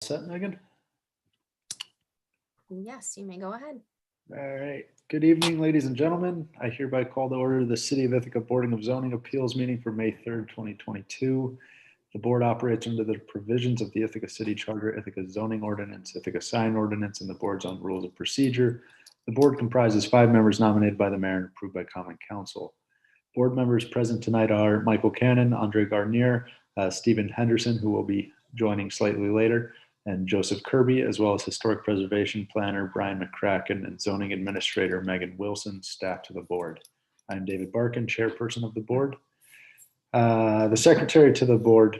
Set, Megan? Yes, you may go ahead. All right. Good evening, ladies and gentlemen. I hereby call to order the City of Ithaca Board of Zoning Appeals meeting for May 3rd, 2022. The board operates under the provisions of the Ithaca City Charter, Ithaca Zoning Ordinance, Ithaca Sign Ordinance, and the board's own rules of procedure. The board comprises 5 members nominated by the mayor and approved by Common Council. Board members present tonight are Michael Cannon, Andre Garnier, Stephen Henderson, who will be joining slightly later, and Joseph Kirby, as well as Historic Preservation Planner Brian McCracken and Zoning Administrator Megan Wilson, staff to the board. I'm David Barkin, Chairperson of the board. The Secretary to the board,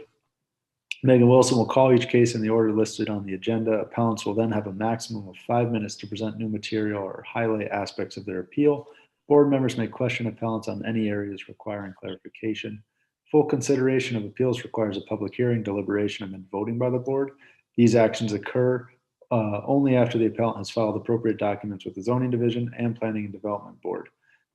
Megan Wilson, will call each case in the order listed on the agenda. Appellants will then have a maximum of 5 minutes to present new material or highlight aspects of their appeal. Board members may question appellants on any areas requiring clarification. Full consideration of appeals requires a public hearing, deliberation, and then voting by the board. These actions occur only after the appellant has filed appropriate documents with the zoning division and planning and development board.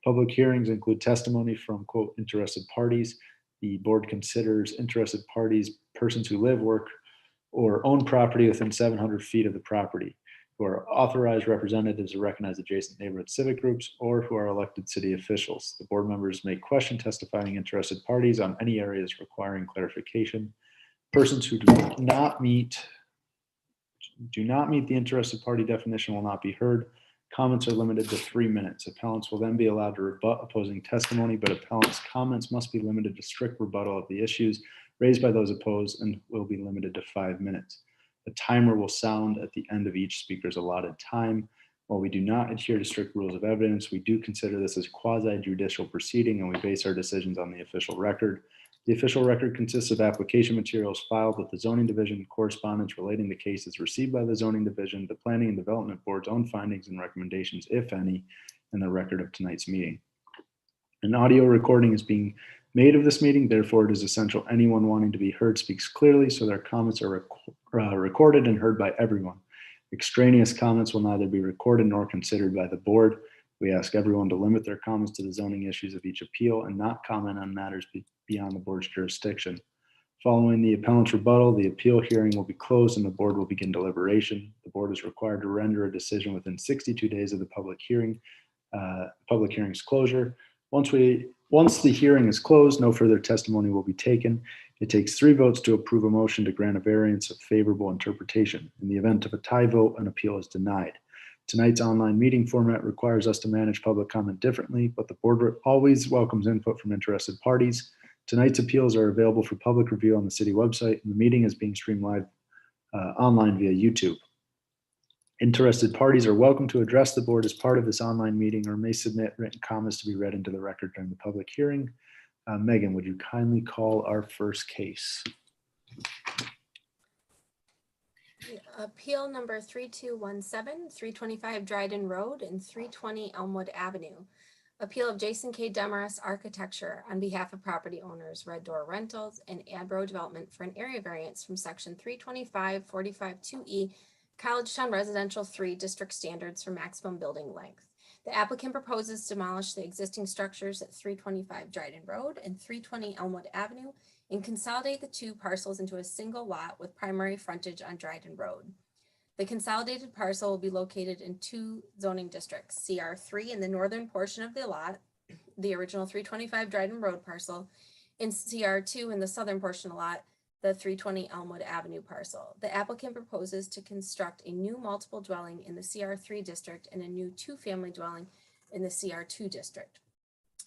Public hearings include testimony from, quote, interested parties. The board considers interested parties persons who live, work, or own property within 700 feet of the property, who are authorized representatives of recognized adjacent neighborhood civic groups, or who are elected city officials. The board members may question testifying interested parties on any areas requiring clarification. Persons who do not meet the interested party definition will not be heard. Comments are limited to 3 minutes. Appellants will then be allowed to rebut opposing testimony, but appellants' comments must be limited to strict rebuttal of the issues raised by those opposed and will be limited to 5 minutes. A timer will sound at the end of each speaker's allotted time. While we do not adhere to strict rules of evidence, we do consider this as quasi-judicial proceeding, and we base our decisions on the official record. The official record consists of application materials filed with the zoning division, correspondence relating to cases received by the zoning division, the planning and development board's own findings and recommendations, if any, and the record of tonight's meeting. An audio recording is being made of this meeting. Therefore, it is essential anyone wanting to be heard speaks clearly so their comments are recorded and heard by everyone. Extraneous comments will neither be recorded nor considered by the board. We ask everyone to limit their comments to the zoning issues of each appeal and not comment on matters beyond the board's jurisdiction. Following the appellant's rebuttal, the appeal hearing will be closed and the board will begin deliberation. The board is required to render a decision within 62 days of the public hearing's closure. Once the hearing is closed, no further testimony will be taken. It takes 3 votes to approve a motion to grant a variance of favorable interpretation. In the event of a tie vote, an appeal is denied. Tonight's online meeting format requires us to manage public comment differently, but the board always welcomes input from interested parties. Tonight's appeals are available for public review on the city website, and the meeting is being streamed live online via YouTube. Interested parties are welcome to address the board as part of this online meeting or may submit written comments to be read into the record during the public hearing. Megan, would you kindly call our first case? Appeal number 3217, 325 Dryden Road and 320 Elmwood Avenue. Appeal of Jason K. Demaris Architecture on behalf of property owners Red Door Rentals and Adbro Development for an area variance from section 325-45-2E Collegetown Residential 3 District Standards for maximum building length. The applicant proposes to demolish the existing structures at 325 Dryden Road and 320 Elmwood Avenue and consolidate the 2 parcels into a single lot with primary frontage on Dryden Road. The consolidated parcel will be located in 2 zoning districts, CR3 in the northern portion of the lot, the original 325 Dryden Road parcel, and CR2 in the southern portion of the lot, the 320 Elmwood Avenue parcel. The applicant proposes to construct a new multiple dwelling in the CR3 district and a new 2-family dwelling in the CR2 district.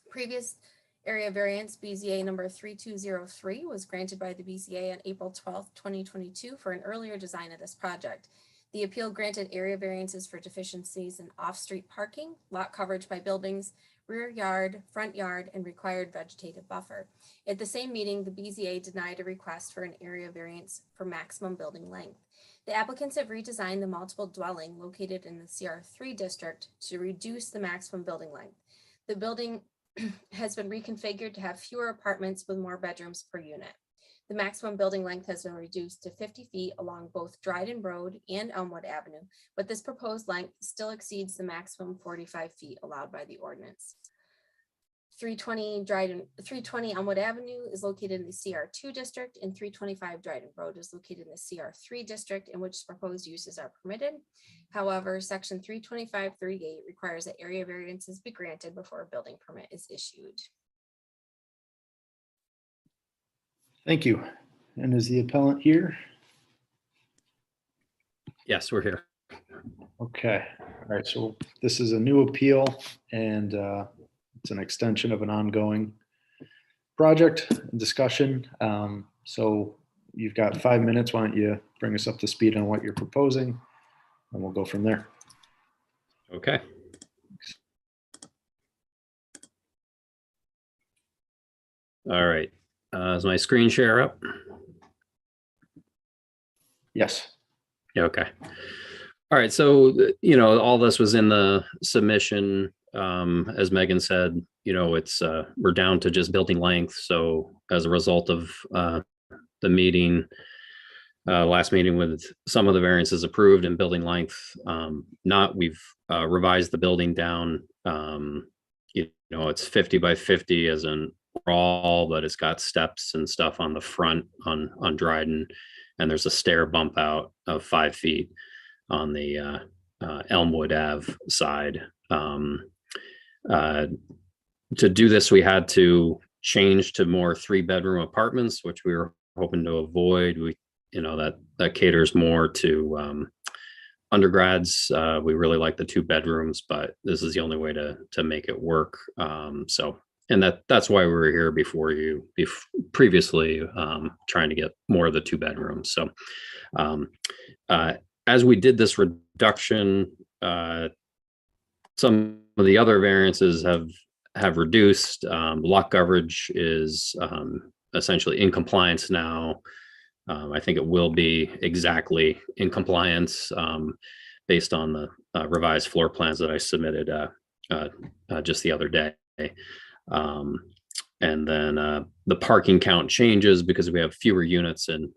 Previous area variance BZA number 3203 was granted by the BZA on April 12, 2022 for an earlier design of this project. The appeal granted area variances for deficiencies in off-street parking, lot coverage by buildings, rear yard, front yard, and required vegetative buffer. At the same meeting, the BZA denied a request for an area variance for maximum building length. The applicants have redesigned the multiple dwelling located in the CR3 district to reduce the maximum building length. The building has been reconfigured to have fewer apartments with more bedrooms per unit. The maximum building length has been reduced to 50 feet along both Dryden Road and Elmwood Avenue, but this proposed length still exceeds the maximum 45 feet allowed by the ordinance. 320 Elmwood Avenue is located in the CR2 district, and 325 Dryden Road is located in the CR3 district, in which proposed uses are permitted. However, section 325-38 requires that area variances be granted before a building permit is issued. Thank you. And is the appellant here? Yes, we're here. Okay. All right. So this is a new appeal, and it's an extension of an ongoing project and discussion. So you've got 5 minutes. Why don't you bring us up to speed on what you're proposing, and we'll go from there. Okay. All right. Is my screen share up? Yes. Yeah, okay. All right. So, all this was in the submission. As Megan said, it's we're down to just building length. So as a result of the meeting, last meeting with some of the variances approved and building length, we've revised the building down. It's 50 by 50 as an overall, but it's got steps and stuff on the front on Dryden, and there's a stair bump out of 5 feet on the Elmwood Ave side. To do this, we had to change to more 3-bedroom apartments, which we were hoping to avoid. That caters more to undergrads. We really like the 2 bedrooms, but this is the only way to make it work. And that's why we were here before you previously, trying to get more of the 2 bedrooms. So as we did this reduction, some of the other variances have reduced. Lot coverage is essentially in compliance now. I think it will be exactly in compliance based on the revised floor plans that I submitted just the other day. And then the parking count changes because we have fewer units and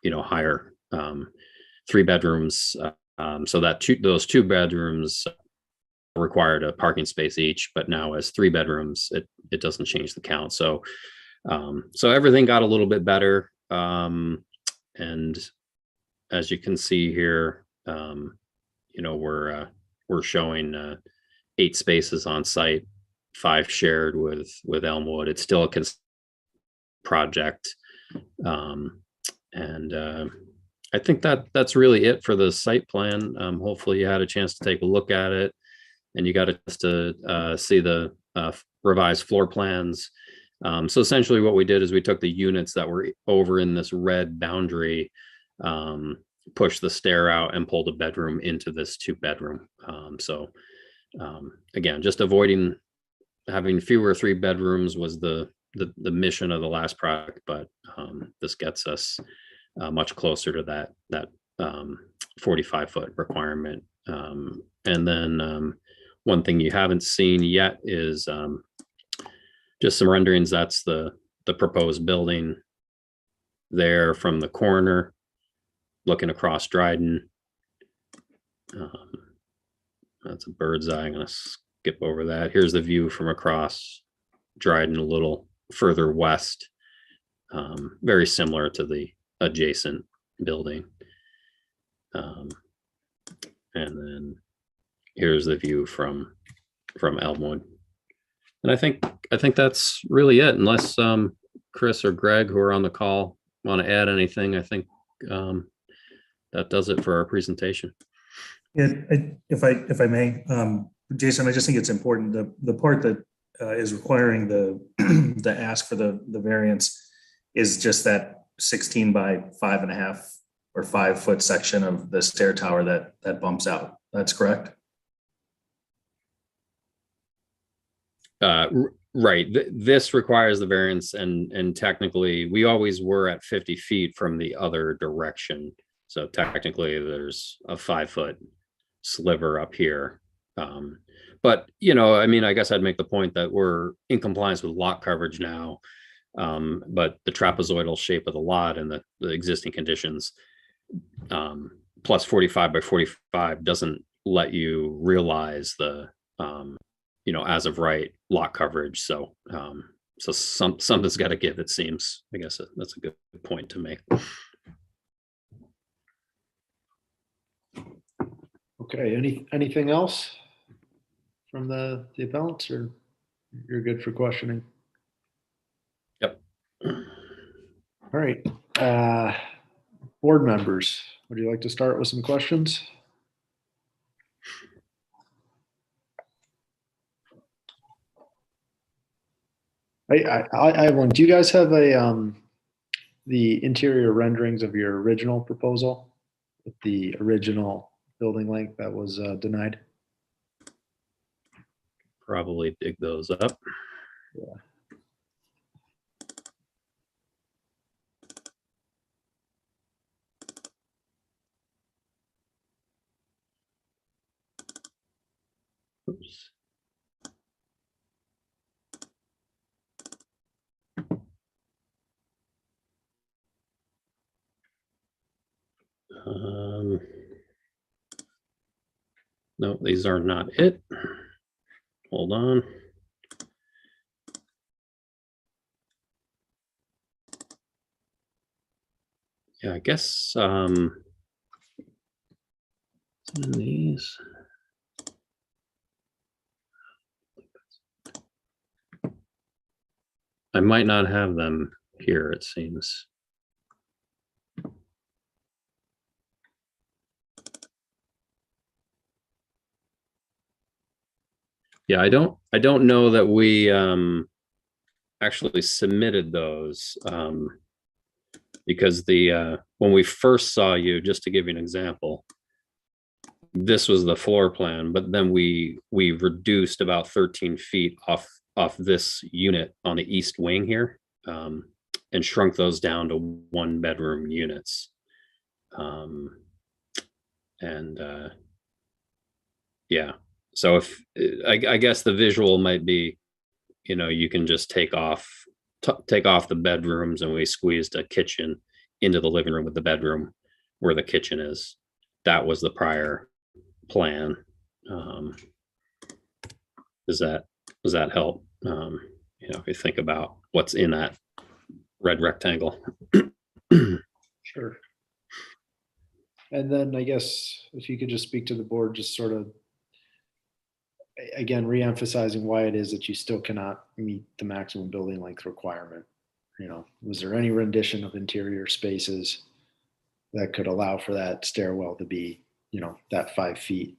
higher 3 bedrooms. So that those 2 bedrooms required a parking space each, but now as 3 bedrooms, it doesn't change the count. So everything got a little bit better. And as you can see here, we're showing 8 spaces on site, 5 shared with Elmwood. It's still a project. I think that's really it for the site plan. Hopefully you had a chance to take a look at it, and you got a chance to see the revised floor plans. So essentially what we did is we took the units that were over in this red boundary, pushed the stair out and pulled a bedroom into this 2-bedroom. Again, just avoiding having fewer 3 bedrooms was the mission of the last project, but this gets us much closer to that 45-foot requirement. And then one thing you haven't seen yet is just some renderings. That's the proposed building there from the corner, looking across Dryden. That's a bird's eye. I'm going to skip over that. Here's the view from across Dryden, a little further west, very similar to the adjacent building. And then here's the view from Elmwood. And I think that's really it, unless Chris or Greg, who are on the call, want to add anything. I think that does it for our presentation. Yeah, if I may, Jason, I just think it's important. The part that is requiring the ask for the variance is just that 16 by 5.5 or 5 foot section of the stair tower that bumps out. That's correct. Right. This requires the variance, and technically we always were at 50 feet from the other direction. So technically there's a 5 foot sliver up here. But, I guess I'd make the point that we're in compliance with lot coverage now. But the trapezoidal shape of the lot and the existing conditions, plus 45 by 45 doesn't let you realize the as of right lot coverage. So, so something's got to give, it seems. I guess that's a good point to make. Okay, anything else from the appellants, or you're good for questioning? Yep. All right. Board members, would you like to start with some questions? I have one. Do you guys have the interior renderings of your original proposal with the original building length that was denied? Probably dig those up. Yeah. Oops. No, these are not it. Hold on. Yeah, I guess these. I might not have them here, it seems. Yeah, I don't know that we actually submitted those because when we first saw you, just to give you an example, this was the floor plan, but then we reduced about 13 feet off this unit on the east wing here, and shrunk those down to 1-bedroom units. Yeah, so if I guess the visual might be, you can just take off the bedrooms, and we squeezed a kitchen into the living room with the bedroom where the kitchen is. That was the prior plan. Does that help? If you think about what's in that red rectangle. Sure. And then I guess if you could just speak to the board, just sort of, again, re-emphasizing why it is that you still cannot meet the maximum building length requirement. Was there any rendition of interior spaces that could allow for that stairwell to be, that 5 feet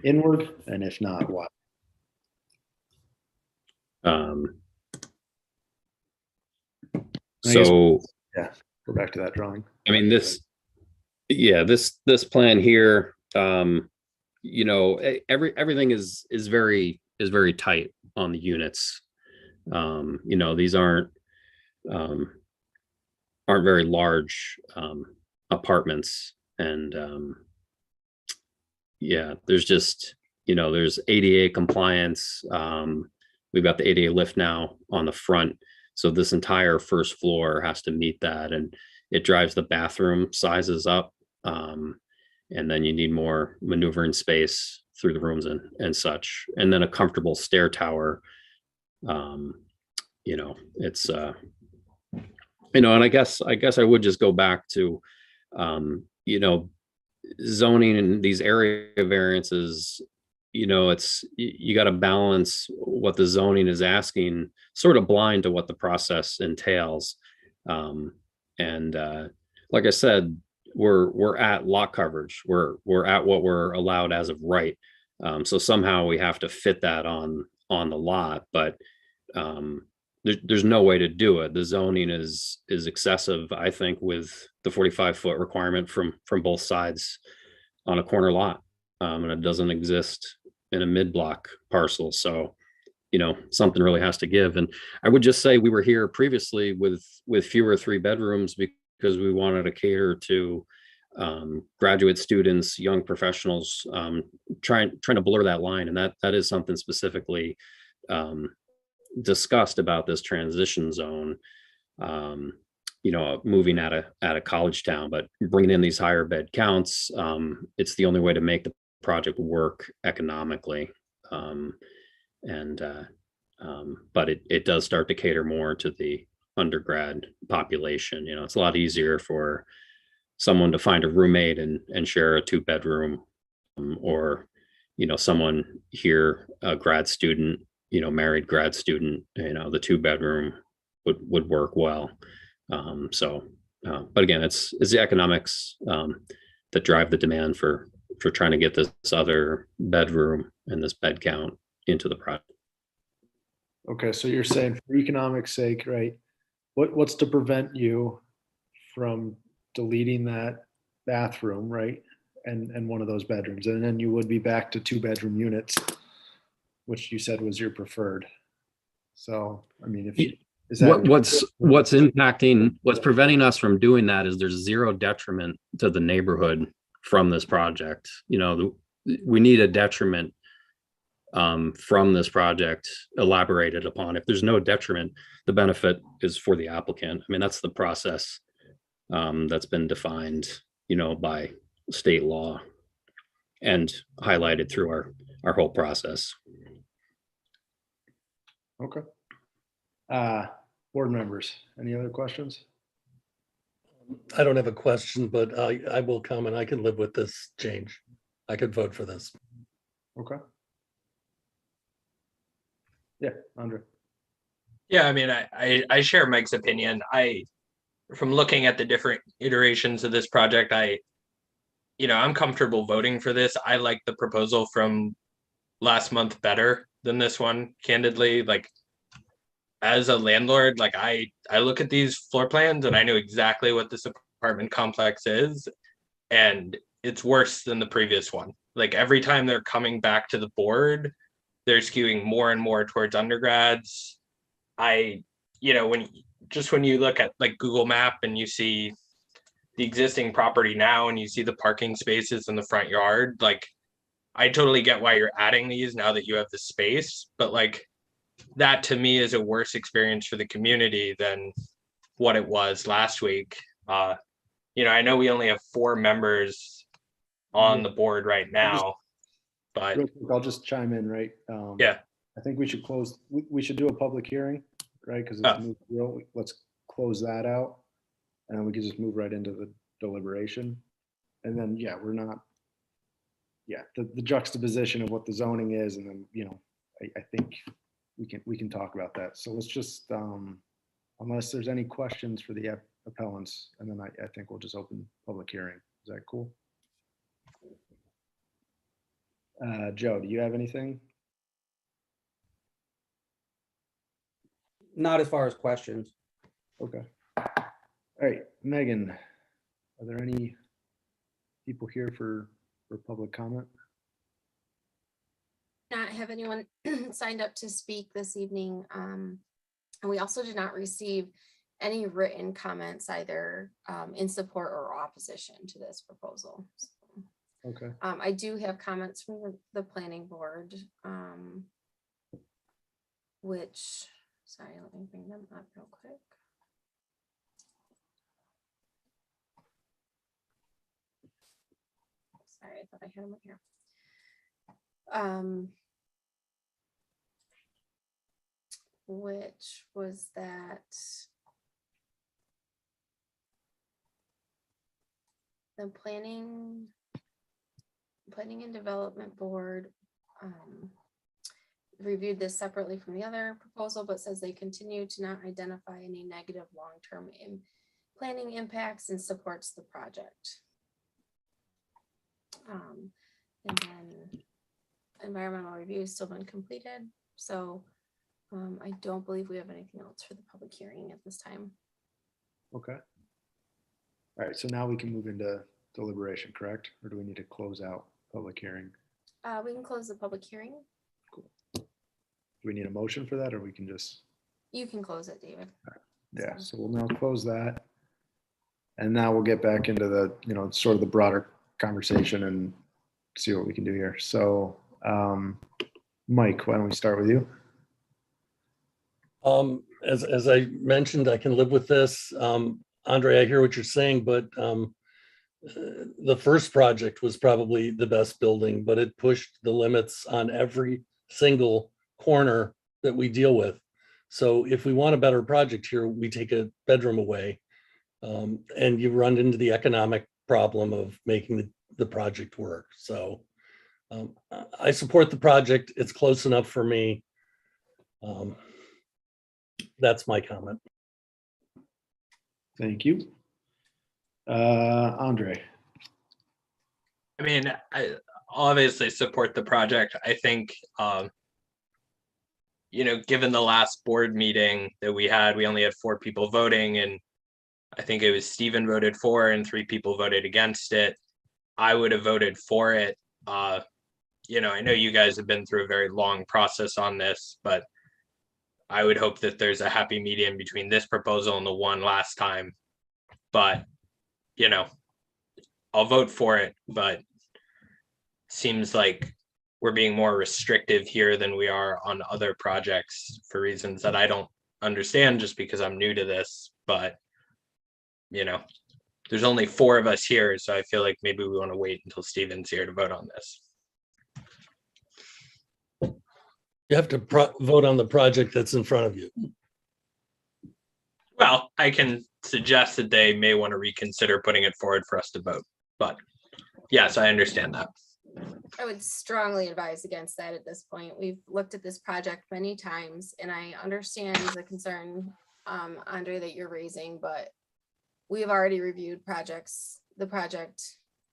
inward? And if not, why? So yeah, go back to that drawing. I mean, this plan here, everything is very tight on the units. These aren't very large apartments, and there's just there's ADA compliance. We've got the ADA lift now on the front, so this entire first floor has to meet that, and it drives the bathroom sizes up. And then you need more maneuvering space through the rooms and such, and then a comfortable stair tower. It's and I guess I would just go back to zoning and these area variances. It's, you got to balance what the zoning is asking, sort of blind to what the process entails. And like I said, we're at lot coverage. We're at what we're allowed as of right. So somehow we have to fit that on the lot, but there's no way to do it. The zoning is excessive, I think, with the 45-foot requirement from both sides on a corner lot, and it doesn't exist in a mid-block parcel. So something really has to give. And I would just say we were here previously with fewer 3-bedrooms because we wanted to cater to graduate students, young professionals, trying to blur that line. And that is something specifically discussed about this transition zone, moving out of college town, but bringing in these higher bed counts. It's the only way to make the project work economically. And but it does start to cater more to the undergrad population. You know, it's a lot easier for someone to find a roommate and share a 2-bedroom, or, you know, someone here, a grad student, you know, married grad student, you know, the 2-bedroom would work well. But again, it's the economics that drive the demand for trying to get this other bedroom and this bed count into the project. Okay, so you're saying for economic sake, right? What's to prevent you from deleting that bathroom, right? And one of those bedrooms, and then you would be back to 2-bedroom units, which you said was your preferred. So, I mean, if is that what's preventing us from doing that is there's zero detriment to the neighborhood from this project. You know, we need a detriment from this project elaborated upon. If there's no detriment, the benefit is for the applicant. I mean, that's the process that's been defined, you know, by state law and highlighted through our whole process. okay? Board members, any other questions? I don't have a question, but I will comment. I can live with this change. I could vote for this. Okay. Yeah, Andre. Yeah, I mean, I share Mike's opinion. From looking at the different iterations of this project, I'm comfortable voting for this. I like the proposal from last month better than this one, candidly. Like, as a landlord, like I look at these floor plans and I know exactly what this apartment complex is, and it's worse than the previous one. Like, every time they're coming back to the board, they're skewing more and more towards undergrads. When you look at like Google Map and you see the existing property now and you see the parking spaces in the front yard, like, I totally get why you're adding these now that you have the space, but like, that to me is a worse experience for the community than what it was last week. I know we only have 4 members on the board right now, but Real quick, I'll just chime in, right? yeah. I think we should close, we should do a public hearing, right? Because let's close that out. And then we can just move right into the deliberation. And then, yeah, the juxtaposition of what the zoning is, and then, I think we can talk about that. So let's just, unless there's any questions for the appellants, and then I think we'll just open public hearing. Is that cool? Joe, do you have anything? Not as far as questions. Okay. All right, Megan, are there any people here for public comment? Not have anyone signed up to speak this evening. And we also did not receive any written comments either in support or opposition to this proposal. So, Okay. I do have comments from the planning board, which, sorry, let me bring them up real quick. Sorry, I thought I had them up here. Which was that the planning and development board reviewed this separately from the other proposal, but says they continue to not identify any negative long-term planning impacts and supports the project. And then environmental review has still been completed, so I don't believe we have anything else for the public hearing at this time. Okay. All right, so now we can move into deliberation, correct? Or do we need to close out public hearing? We can close the public hearing. Do we need a motion for that, or we can just? You can close it, David. Yeah, so we'll now close that. And now we'll get back into the, sort of the broader conversation and see what we can do here. So, Mike, why don't we start with you? As I mentioned, I can live with this. Andre, I hear what you're saying, but the first project was probably the best building, but it pushed the limits on every single corner that we deal with. So if we want a better project here, we take a bedroom away. And you run into the economic problem of making the project work. So I support the project. It's close enough for me. That's my comment. Thank you. Andre. I mean, I obviously support the project. I think, given the last board meeting that we had, we only had 4 people voting, and I think it was Stephen voted for and 3 people voted against it. I would have voted for it. I know you guys have been through a very long process on this, but I would hope that there's a happy medium between this proposal and the one last time. But, I'll vote for it, but seems like we're being more restrictive here than we are on other projects for reasons that I don't understand just because I'm new to this. But, there's only 4 of us here, so I feel like maybe we want to wait until Steven's here to vote on this. You have to vote on the project that's in front of you. Well, I can suggest that they may want to reconsider putting it forward for us to vote, but yes, I understand that. I would strongly advise against that at this point. We've looked at this project many times, and I understand the concern, Andre, that you're raising, but we've already reviewed the project.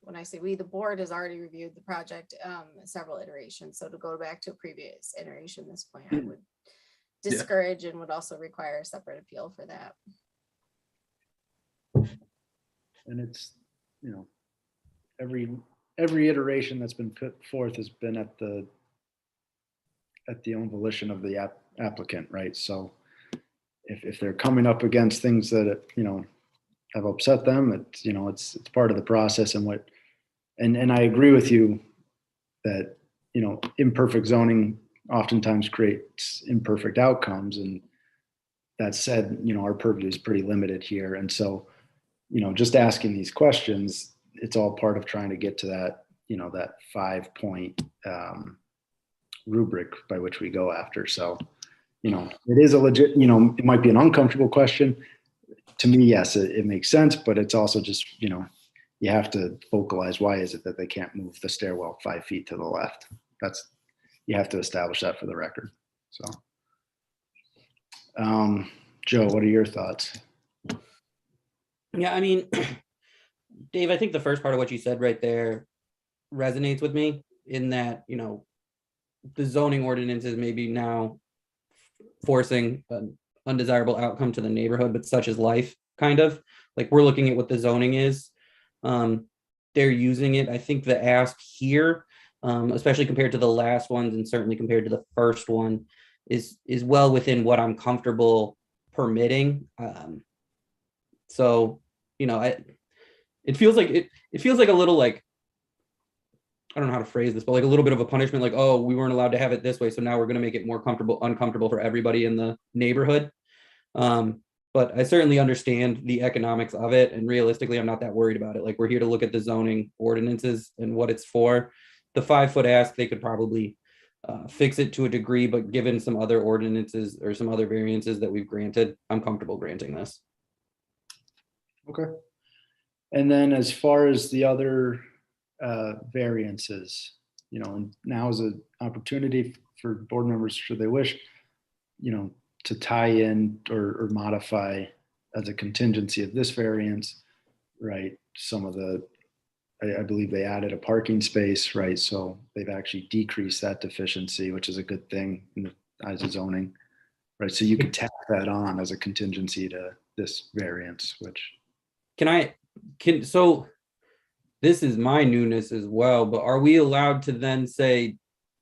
When I say we, the board has already reviewed the project several iterations. So to go back to a previous iteration, this point, I would discourage and would also require a separate appeal for that. And it's, every iteration that's been put forth has been at the own volition of the applicant, right? So if they're coming up against things that, have upset them, it's part of the process. And I agree with you that, imperfect zoning oftentimes creates imperfect outcomes. And that said, our purview is pretty limited here. And so, just asking these questions, it's all part of trying to get to that, that 5-point rubric by which we go after. So, it is a legit, it might be an uncomfortable question. To me, yes, it makes sense, but it's also just, you have to vocalize, why is it that they can't move the stairwell 5 feet to the left? You have to establish that for the record. So, Joe, what are your thoughts? Yeah, I mean, Dave, I think the first part of what you said right there resonates with me in that, the zoning ordinance is maybe now forcing an undesirable outcome to the neighborhood, but such is life, kind of. Like, we're looking at what the zoning is. They're using it. I think the ask here, especially compared to the last ones and certainly compared to the first one, is well within what I'm comfortable permitting. So, it feels like a little, like, I don't know how to phrase this, but like a little bit of a punishment, like, oh, we weren't allowed to have it this way, so now we're going to make it more uncomfortable for everybody in the neighborhood. But I certainly understand the economics of it, and realistically, I'm not that worried about it. Like, we're here to look at the zoning ordinances and what it's for. The 5-foot ask, they could probably fix it to a degree, but given some other ordinances or some other variances that we've granted, I'm comfortable granting this. Okay. And then as far as the other variances, and now is an opportunity for board members, should they wish, to tie in or modify as a contingency of this variance, right? Some of I believe they added a parking space, right? So they've actually decreased that deficiency, which is a good thing in the eyes of zoning, right? So you could tack that on as a contingency to this variance, which. So this is my newness as well, but are we allowed to then say,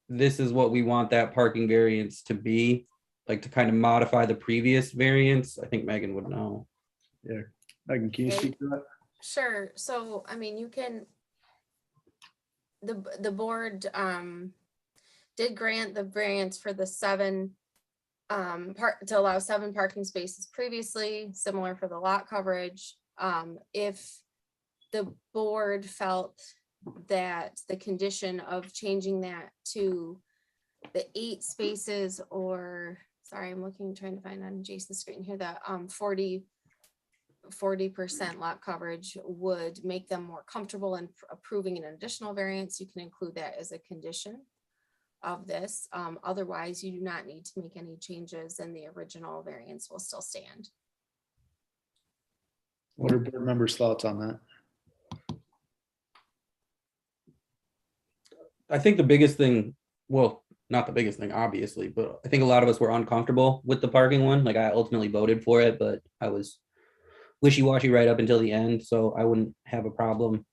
this is what we want that parking variance to be? Like, to kind of modify the previous variance? I think Megan would know. Yeah, Megan, can you speak to that? Sure. So, I mean, you can, the board did grant the variance for the 7 to allow 7 parking spaces previously, similar for the lot coverage. If the board felt that the condition of changing that to the 8 spaces, or, sorry, I'm looking, trying to find on Jason's screen here, the 40% lot coverage would make them more comfortable in approving an additional variance. You can include that as a condition of this. Otherwise, you do not need to make any changes, and the original variance will still stand. What are board members' thoughts on that? I think the biggest thing, well, not the biggest thing, obviously, but I think a lot of us were uncomfortable with the parking one. Like, I ultimately voted for it, but I was wishy-washy right up until the end, so I wouldn't have a problem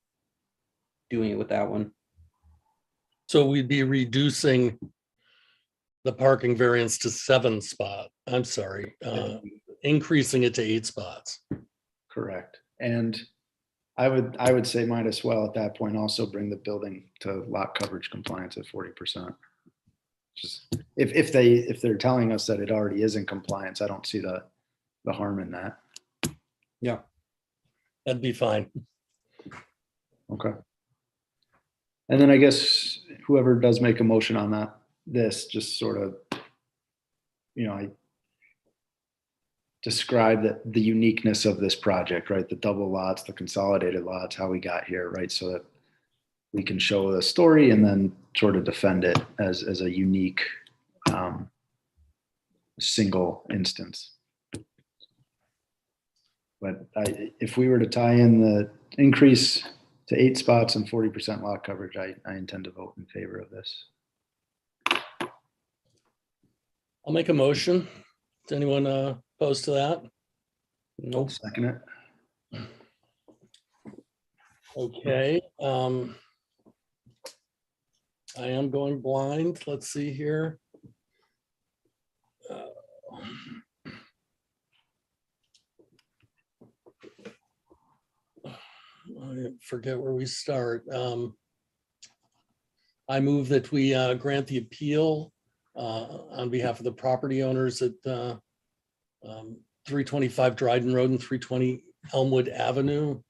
doing it with that one. So we'd be reducing the parking variance to 7 spot. I'm sorry, increasing it to 8 spots. Correct. And I would say might as well at that point also bring the building to lot coverage compliance at 40%. Just if they're telling us that it already is in compliance, I don't see the harm in that. Yeah. That'd be fine. Okay. And then I guess whoever does make a motion on this just sort of, I describe the uniqueness of this project, right? The double lots, the consolidated lots, how we got here, right? So that we can show the story and then sort of defend it as a unique single instance. But if we were to tie in the increase to 8 spots and 40% lot coverage, I intend to vote in favor of this. I'll make a motion. Is anyone opposed to that? Nope. Second it. Okay. I am going blind. Let's see here. I forget where we start. I move that we grant the appeal on behalf of the property owners at 325 Dryden Road and 320 Elmwood Avenue.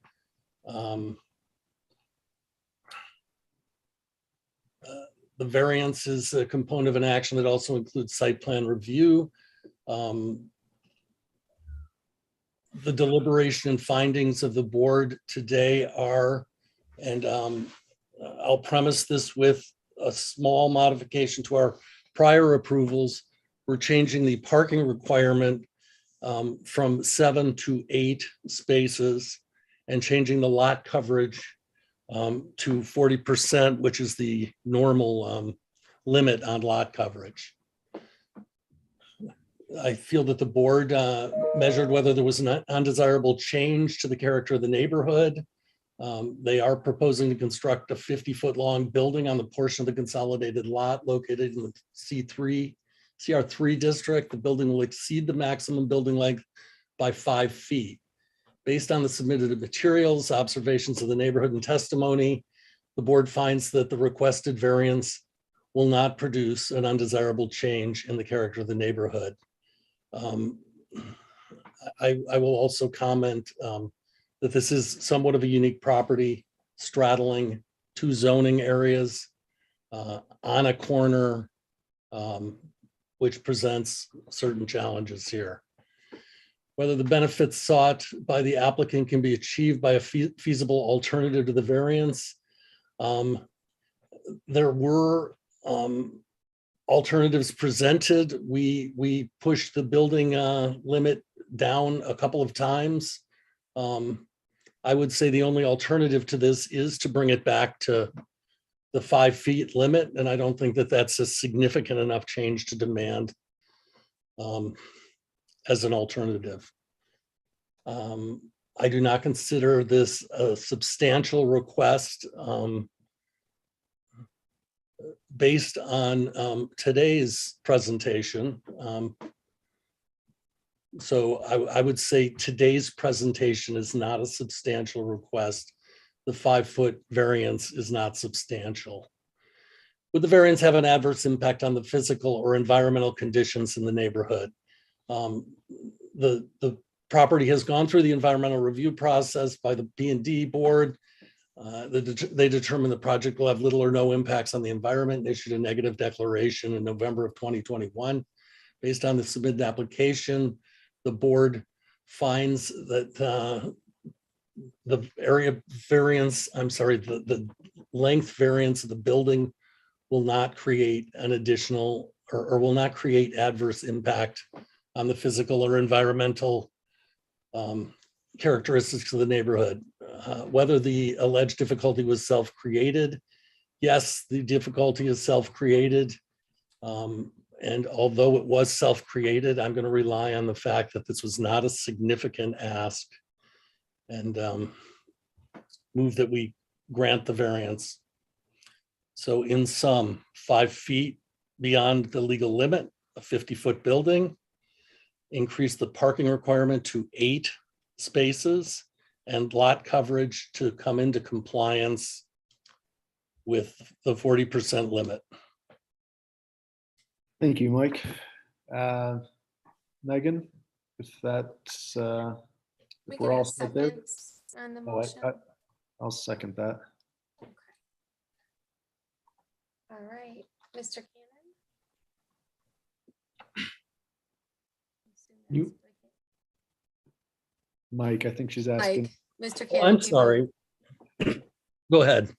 The variance is a component of an action that also includes site plan review. The deliberation and findings of the board today are, and I'll premise this with a small modification to our prior approvals. We're changing the parking requirement from 7 to 8 spaces and changing the lot coverage to 40%, which is the normal limit on lot coverage. I feel that the board measured whether there was an undesirable change to the character of the neighborhood. They are proposing to construct a 50-foot long building on the portion of the consolidated lot located in the CR3 district. The building will exceed the maximum building length by 5 feet. Based on the submitted materials, observations of the neighborhood, and testimony, the board finds that the requested variance will not produce an undesirable change in the character of the neighborhood. I will also comment that this is somewhat of a unique property, straddling 2 zoning areas on a corner, which presents certain challenges here. Whether the benefits sought by the applicant can be achieved by a feasible alternative to the variance. There were alternatives presented. We pushed the building limit down a couple of times. I would say the only alternative to this is to bring it back to the 5 feet limit, and I don't think that that's a significant enough change to demand as an alternative. I do not consider this a substantial request based on today's presentation. So I would say today's presentation is not a substantial request. The 5-foot variance is not substantial. Would the variance have an adverse impact on the physical or environmental conditions in the neighborhood? The property has gone through the environmental review process by the P&D board. They determined the project will have little or no impacts on the environment and issued a negative declaration in November of 2021. Based on the submitted application, the board finds that the area variance, the length variance of the building will not create an additional or will not create adverse impact on the physical or environmental characteristics of the neighborhood. Whether the alleged difficulty was self-created, yes, the difficulty is self-created. And although it was self-created, I'm going to rely on the fact that this was not a significant ask and move that we grant the variance. So in sum, 5 feet beyond the legal limit, a 50-foot building, increase the parking requirement to 8 spaces and lot coverage to come into compliance with the 40% limit. Thank you, Mike. Megan, if that's, We if get we're all a set there. second on the Oh, motion. I'll second that. Okay. All right, Mr. Cannon. You- Mike, I think she's asking. Mike, Mr. Oh, Cannon. I'm do you vote? sorry. Go ahead.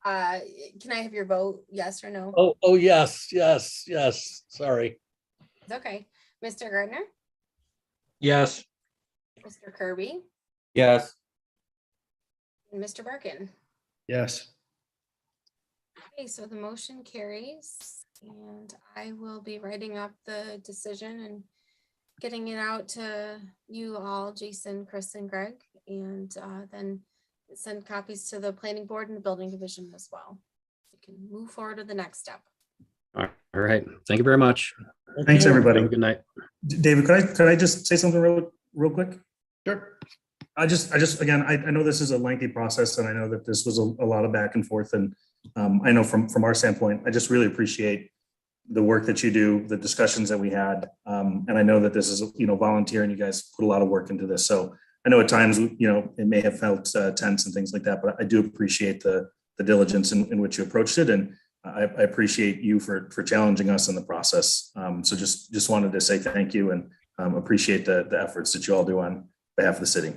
Can I have your vote, yes or no? Oh, yes. Sorry. It's okay. Mr. Gardner, Yes. Mr. Kirby, Yes. and Mr. Birkin. Yes. Okay, so the motion carries, and I will be writing up the decision and getting it out to you all, Jason, Chris, and Greg, and then send copies to the planning board and the building division as well. We can move forward to the next step. All right. Thank you very much. Thanks, Have everybody. a good night. David, could I just say something real quick? Sure. I just, again, I know this is a lengthy process and I know that this was a lot of back and forth. And I know from our standpoint, I just really appreciate the work that you do, the discussions that we had. And I know that this is, volunteer and you guys put a lot of work into this. So I know at times, it may have felt tense and things like that, but I do appreciate the diligence in which you approached it. And I appreciate you for challenging us in the process. So just wanted to say thank you and appreciate the efforts that you all do on behalf of the city.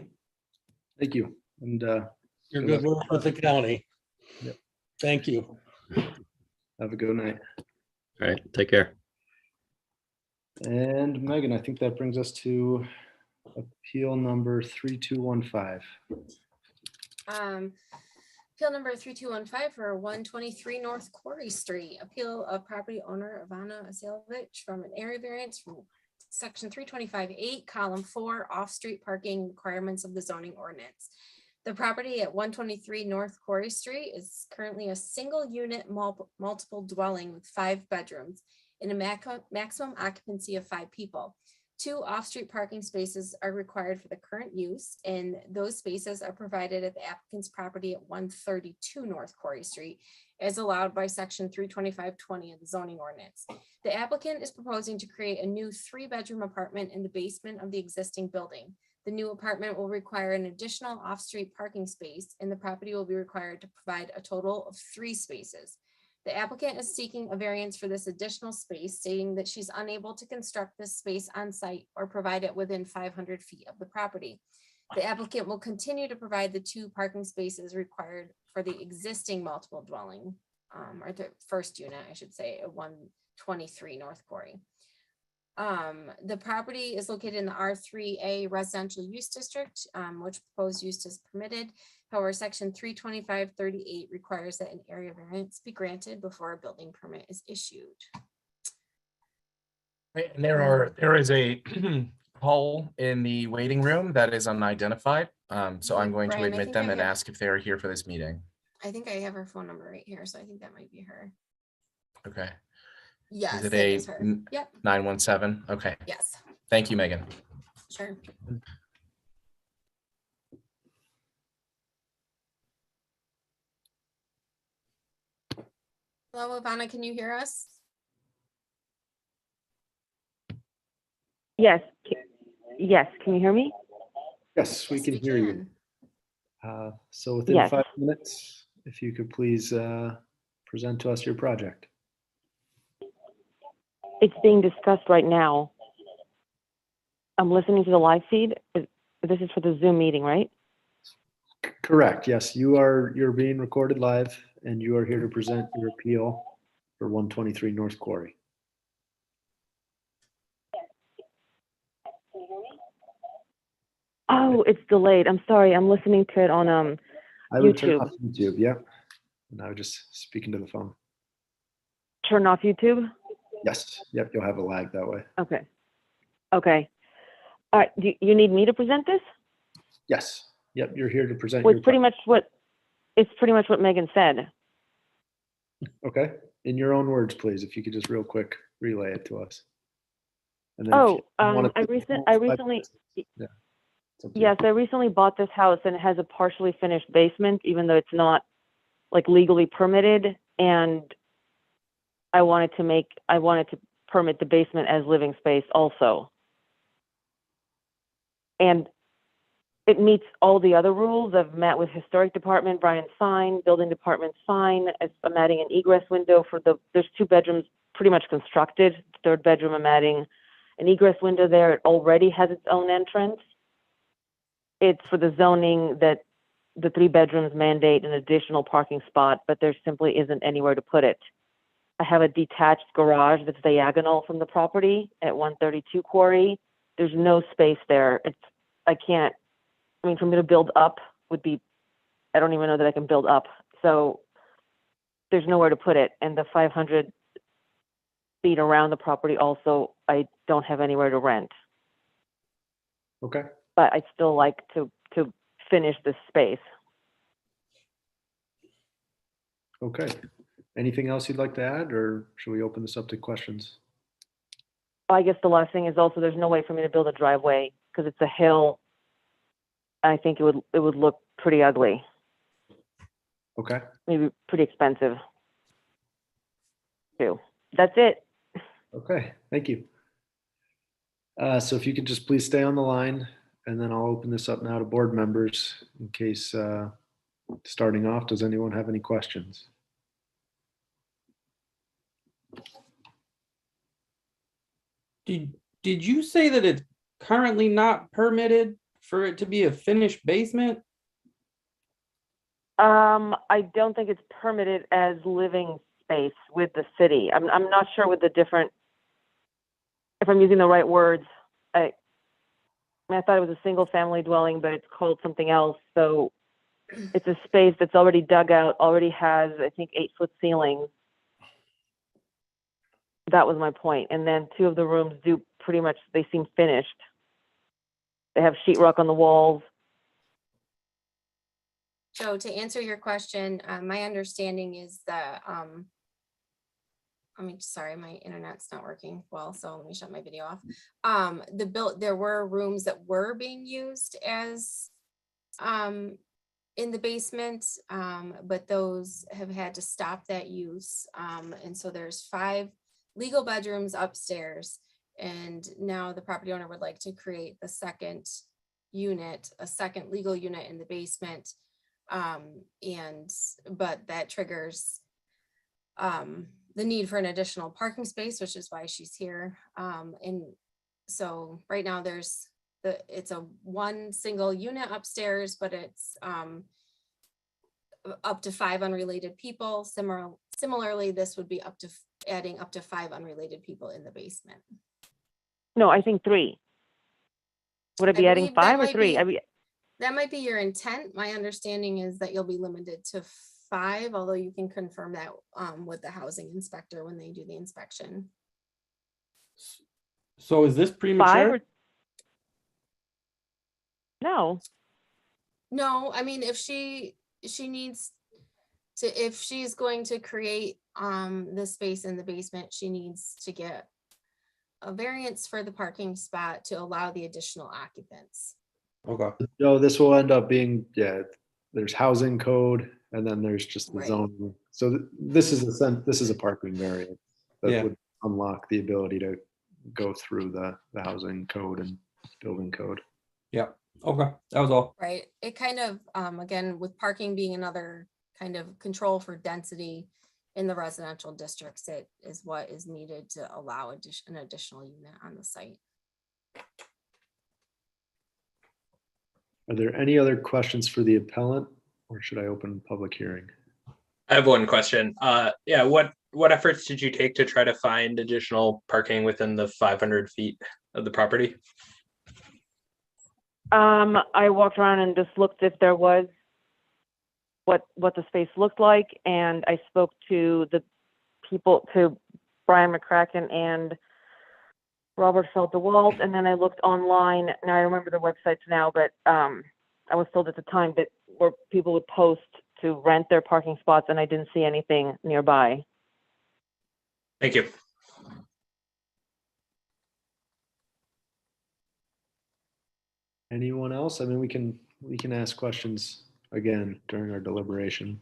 Thank you. And You're good work with the county. Yep. Thank you. have a good night. All right. Take care. And Megan, I think that brings us to appeal number 3215. Appeal number 3215 for 123 North Quarry Street. Appeal of property owner Ivana Asilovich from an area variance from section 325-8, column 4, off-street parking requirements of the zoning ordinance. The property at 123 North Quarry Street is currently a single unit multiple dwelling with 5 bedrooms and a maximum occupancy of 5 people. 2 off-street parking spaces are required for the current use, and those spaces are provided at the applicant's property at 132 North Quarry Street, as allowed by section 325-20 of the zoning ordinance. The applicant is proposing to create a new 3-bedroom apartment in the basement of the existing building. The new apartment will require an additional off-street parking space, and the property will be required to provide a total of 3 spaces. The applicant is seeking a variance for this additional space, stating that she's unable to construct this space on site or provide it within 500 feet of the property. The applicant will continue to provide the 2 parking spaces required for the existing multiple dwelling, or the first unit, I should say, at 123 North Quarry. The property is located in the R3A residential use district, which proposed use is permitted. However, section 325-38 requires that an area variance be granted before a building permit is issued. Right, and there is a hole in the waiting room that is unidentified. So I'm going Brian, to I admit think them I and have- ask if they are here for this meeting. I think I have her phone number right here, so I think that might be her. Okay. Yes, Is it that a is her. Yep, 917? Okay. yes, Thank you, Megan. sure. Hello, Ivana, can you hear us? Yes. Yes. Can you hear me? Yes, we Yes, can hear you. can. So within Yes. 5 minutes, if you could please present to us your project. It's being discussed right now. I'm listening to the live feed. This is for the Zoom meeting, right? Correct, yes, you're being recorded live and you are here to present your appeal for 123 North Quarry. Oh, it's delayed. I'm sorry. I'm listening to it on I would turn YouTube. off YouTube, yeah. And I was just speaking to the phone. Turn off YouTube. Yes, yep, you'll have a lag that way. Okay. Okay. All right. Do you need me to present this? Yes, yep, you're here to present Well, your. it's pretty much what Megan said. Okay, in your own words, please, if you could just real quick relay it to us. And then if Oh, you wanna I take the recently, full 5 minutes, yeah, it's up to you. yes, I recently bought this house and it has a partially finished basement, even though it's not like legally permitted. And I wanted to permit the basement as living space also. And it meets all the other rules. I've met with historic department, Brian's fine, building department's fine. I'm adding an egress window there's 2 bedrooms pretty much constructed. 3rd bedroom, I'm adding an egress window there. It already has its own entrance. It's for the zoning that the 3 bedrooms mandate an additional parking spot, but there simply isn't anywhere to put it. I have a detached garage that's diagonal from the property at 132 Quarry. There's no space there. For me to build up would be, I don't even know that I can build up. So there's nowhere to put it. And the 500 feet around the property also, I don't have anywhere to rent. Okay, But I'd still like to finish this space. okay. Anything else you'd like to add, or should we open this up to questions? I guess the last thing is also there's no way for me to build a driveway because it's a hill. I think it would look pretty ugly, Okay, maybe pretty expensive too. That's it. okay, thank you. So if you could just please stay on the line, and then I'll open this up now to board members in case, starting off, does anyone have any questions? Did you say that it's currently not permitted for it to be a finished basement? I don't think it's permitted as living space with the city. I'm not sure with the different, if I'm using the right words. I thought it was a single family dwelling, but it's called something else. So it's a space that's already dug out, already has, I think, 8-foot ceilings. That was my point. And then 2 of the rooms do pretty much, they seem finished. They have sheetrock on the walls. Joe, to answer your question, my understanding is that, sorry, my internet's not working well, so let me shut my video off. There were rooms that were being used as, in the basement, but those have had to stop that use. And so there's 5 legal bedrooms upstairs. And now the property owner would like to create the second unit, a second legal unit in the basement. But that triggers the need for an additional parking space, which is why she's here. And so right now it's a 1 single unit upstairs, but it's up to 5 unrelated people. Similarly, this would be adding up to 5 unrelated people in the basement. No, I think 3. Would I be adding believe that 5 or might 3? That might be your intent. My understanding is that you'll be limited to 5, although you can confirm that with the housing inspector when they do the inspection. So is this 5 premature? or no? No, I mean, if she needs to, if she's going to create the space in the basement, she needs to get a variance for the parking spot to allow the additional occupants. Okay. No, this will end up being, there's housing code, and then there's just the Right. zoning. So this is a parking variance that Yeah. would unlock the ability to go through the housing code and building code. Yep. Okay, that was all. Right, it kind of, again, with parking being another kind of control for density in the residential districts, it is what is needed to allow an additional unit on the site. Are there any other questions for the appellant, or should I open public hearing? I have one question. Yeah, what efforts did you take to try to find additional parking within the 500 feet of the property? I walked around and just looked if there was what the space looked like, and I spoke to the people, to Brian McCracken and Robert Feldewalt, and then I looked online. Now I remember the websites now, but I was told at the time that where people would post to rent their parking spots, and I didn't see anything nearby. Thank you. Anyone else? I mean, we can ask questions again during our deliberation.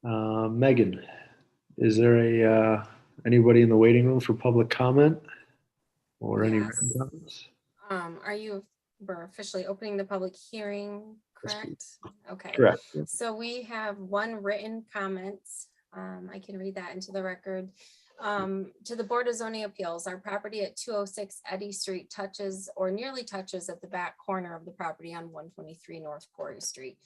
Megan, is there anybody in the waiting room for public comment or any written Yes. comments? We're officially opening the public hearing, Yes, correct? Okay. Correct. So we have one written comment. I can read that into the record. To the Board of Zoning Appeals, our property at 206 Eddy Street touches or nearly touches at the back corner of the property on 123 North Quarry Street.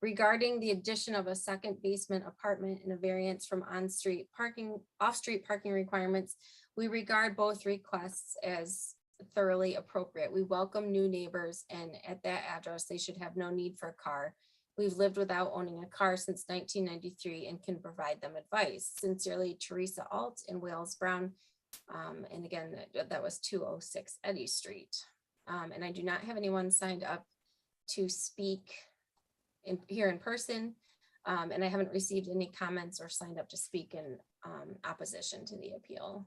Regarding the addition of a second basement apartment and a variance from off-street parking requirements, we regard both requests as thoroughly appropriate. We welcome new neighbors, and at that address, they should have no need for a car. We've lived without owning a car since 1993 and can provide them advice. Sincerely, Teresa Alt and Wales Brown. And again, that was 206 Eddy Street. And I do not have anyone signed up to speak here in person. And I haven't received any comments or signed up to speak in opposition to the appeal.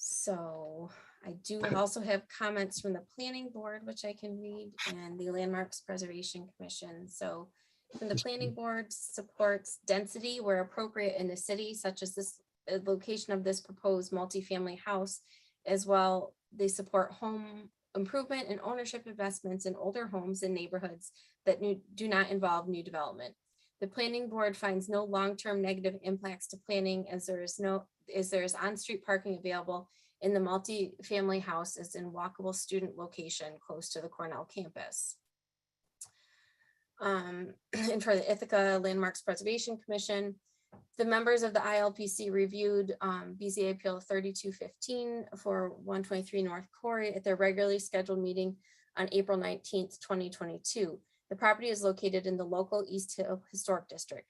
So I do also have comments from the Planning Board, which I can read, and the Landmarks Preservation Commission. So from the Planning Board supports density where appropriate in the city, such as this location of this proposed multifamily house. As well, they support home improvement and ownership investments in older homes and neighborhoods that do not involve new development. The Planning Board finds no long-term negative impacts to planning as there is on-street parking available in the multi-family house is in walkable student location close to the Cornell campus. And for the Ithaca Landmarks Preservation Commission, the members of the ILPC reviewed BZA Appeal 3215 for 123 North Quarry at their regularly scheduled meeting on April 19th, 2022. The property is located in the local East Hill Historic District.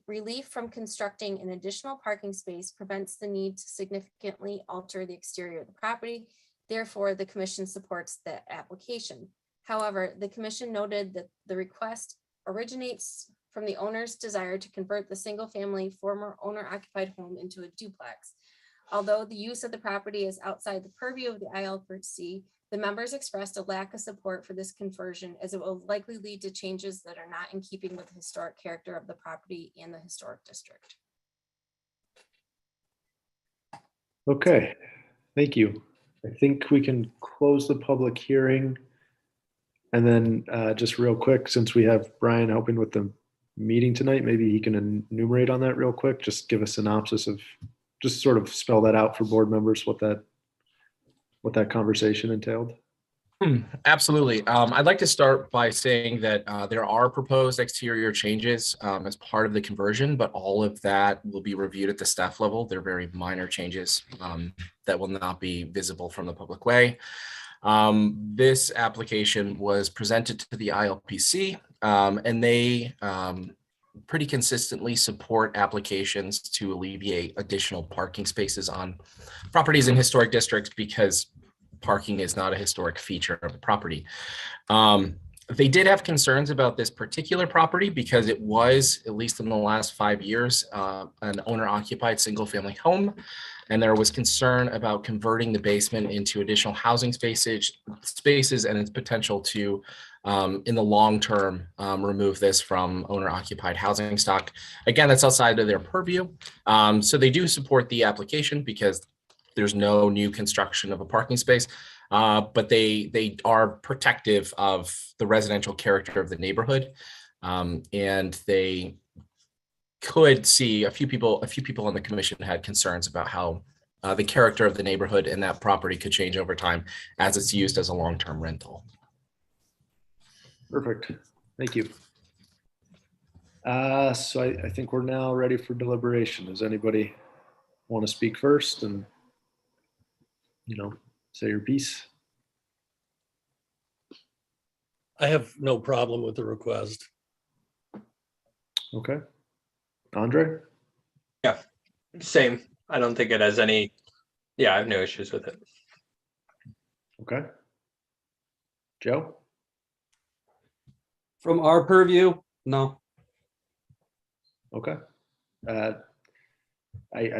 Relief from constructing an additional parking space prevents the need to significantly alter the exterior of the property. Therefore, the commission supports the application. However, the commission noted that the request originates from the owner's desire to convert the single-family former owner-occupied home into a duplex. Although the use of the property is outside the purview of the ILPC, the members expressed a lack of support for this conversion as it will likely lead to changes that are not in keeping with the historic character of the property and the historic district. Okay, thank you. I think we can close the public hearing. And then just real quick, since we have Brian helping with the meeting tonight, maybe he can enumerate on that real quick, just give a synopsis of, just sort of spell that out for board members, what that conversation entailed. Absolutely. I'd like to start by saying that there are proposed exterior changes as part of the conversion, but all of that will be reviewed at the staff level. They're very minor changes that will not be visible from the public way. This application was presented to the ILPC and they pretty consistently support applications to alleviate additional parking spaces on properties in historic districts because parking is not a historic feature of the property. They did have concerns about this particular property because it was, at least in the last 5 years, an owner-occupied single-family home. And there was concern about converting the basement into additional housing spaces and its potential to, in the long term, remove this from owner-occupied housing stock. Again, that's outside of their purview. So they do support the application because there's no new construction of a parking space, but they are protective of the residential character of the neighborhood, and they could see a few people on the commission had concerns about how the character of the neighborhood and that property could change over time as it's used as a long-term rental. Perfect. Thank you. So I think we're now ready for deliberation. Does anybody want to speak first and, say your piece? I have no problem with the request. Okay. Andre? Yeah, same. I don't think it has any, I have no issues with it. Okay. Joe? From our purview, no. Okay. I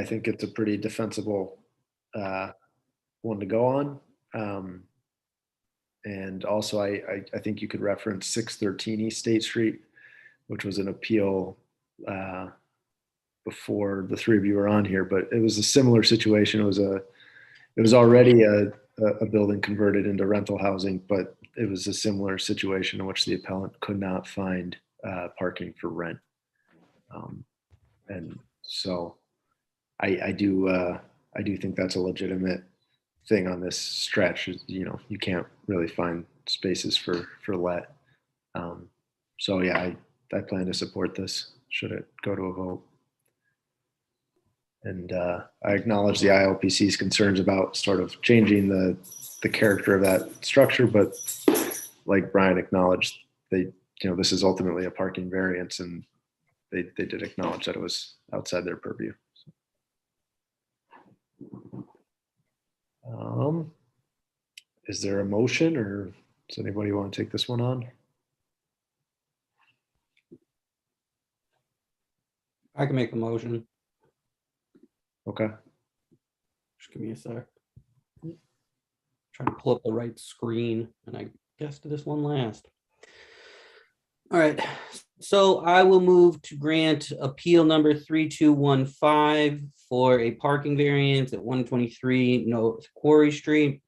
think it's a pretty defensible one to go on. And also, I think you could reference 613 East State Street, which was an appeal before the three of you were on here, but it was a similar situation. It was already a building converted into rental housing, but it was a similar situation in which the appellant could not find parking for rent. And so I do think that's a legitimate thing on this stretch. You can't really find spaces for let. So yeah, I plan to support this should it go to a vote. And I acknowledge the ILPC's concerns about sort of changing the character of that structure, but like Brian acknowledged, this is ultimately a parking variance, and they did acknowledge that it was outside their purview. Is there a motion, or does anybody want to take this one on? I can make the motion. Okay. Just give me a sec. Trying to pull up the right screen, and I guessed this one last. All right, so I will move to grant appeal number 3215 for a parking variance at 123 North Quarry Street.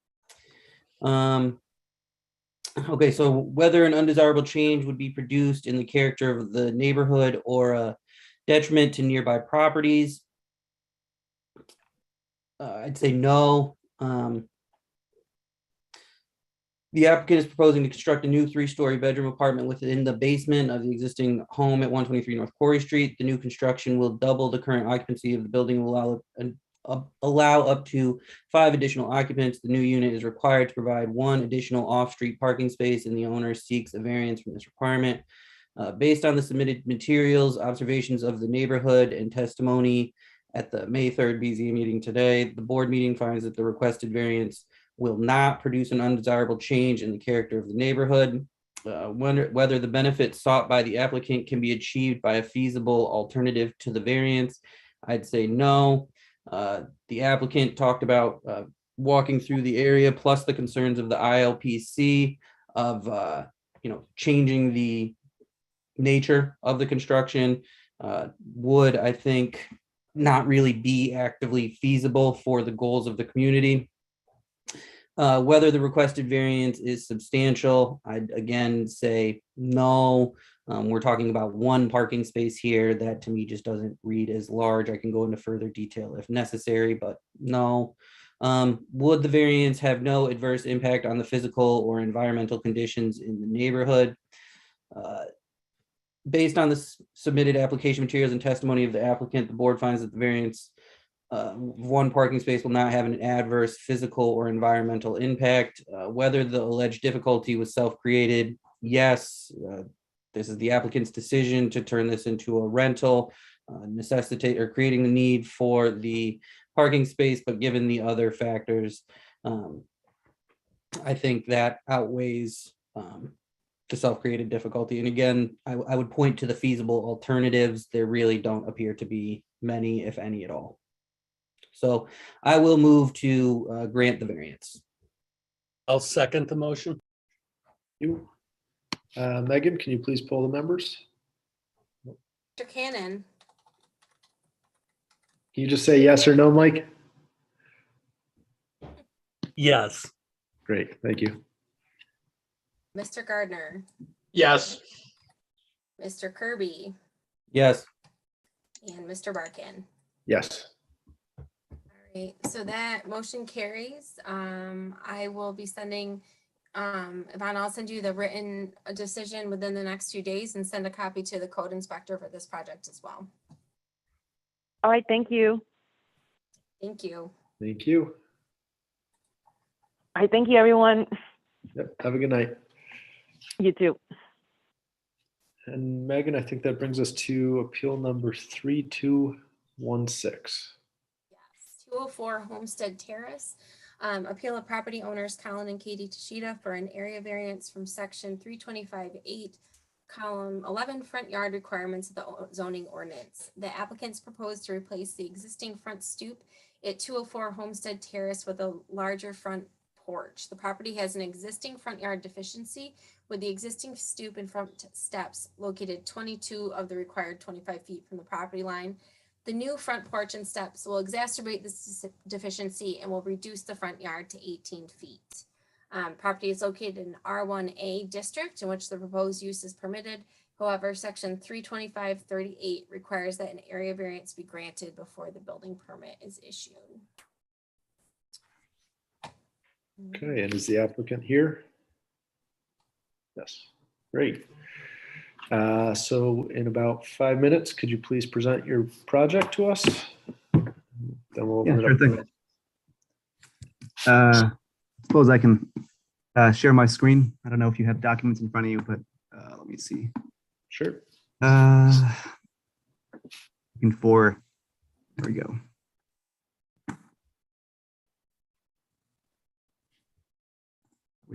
Okay, so whether an undesirable change would be produced in the character of the neighborhood or a detriment to nearby properties, I'd say no. The applicant is proposing to construct a new 3-story bedroom apartment within the basement of the existing home at 123 North Quarry Street. The new construction will double the current occupancy of the building, will allow up to 5 additional occupants. The new unit is required to provide 1 additional off-street parking space, and the owner seeks a variance from this requirement. Based on the submitted materials, observations of the neighborhood, and testimony at the May 3rd BZA meeting today, the board meeting finds that the requested variance will not produce an undesirable change in the character of the neighborhood. Whether the benefits sought by the applicant can be achieved by a feasible alternative to the variance, I'd say no. The applicant talked about walking through the area, plus the concerns of the ILPC of changing the nature of the construction would, I think, not really be actively feasible for the goals of the community. Whether the requested variance is substantial, I'd again say no. We're talking about 1 parking space here. That to me just doesn't read as large. I can go into further detail if necessary, but no. Would the variance have no adverse impact on the physical or environmental conditions in the neighborhood? Based on the submitted application materials and testimony of the applicant, the board finds that the variance 1 parking space will not have an adverse physical or environmental impact. Whether the alleged difficulty was self-created, yes. This is the applicant's decision to turn this into a rental, necessitate or creating the need for the parking space, but given the other factors, I think that outweighs the self-created difficulty. And again, I would point to the feasible alternatives. There really don't appear to be many, if any at all. So I will move to grant the variance. I'll second the motion. You, Megan, can you please poll the members? Mr. Cannon, Can you just say yes or no, Mike? Yes. Great, thank you. Mr. Gardner, Yes. Mr. Kirby, Yes. and Mr. Barkin. Yes. All right, so that motion carries. I will be sending, Yvonne, I'll send you the written decision within the next 2 days and send a copy to the code inspector for this project as well. All right, thank you. Thank you. Thank you. All right, thank you, everyone. Yep, have a good night. You too. And Megan, I think that brings us to appeal number 3216. Yes, 204 Homestead Terrace. Appeal of property owners Colin and Katie Tashida for an area variance from section 325-8, column 11, front yard requirements of the zoning ordinance. The applicants propose to replace the existing front stoop at 204 Homestead Terrace with a larger front porch. The property has an existing front yard deficiency with the existing stoop and front steps located 22 of the required 25 feet from the property line. The new front porch and steps will exacerbate this deficiency and will reduce the front yard to 18 feet. Property is located in R1A district in which the proposed use is permitted. However, section 325-38 requires that an area variance be granted before the building permit is issued. Okay, and is the applicant here? Yes, great. So in about 5 minutes, could you please present your project to us? Then we'll Yeah, open it sure up. thing. Suppose I can share my screen. I don't know if you have documents in front of you, but let me see. Sure. Looking for, there we go.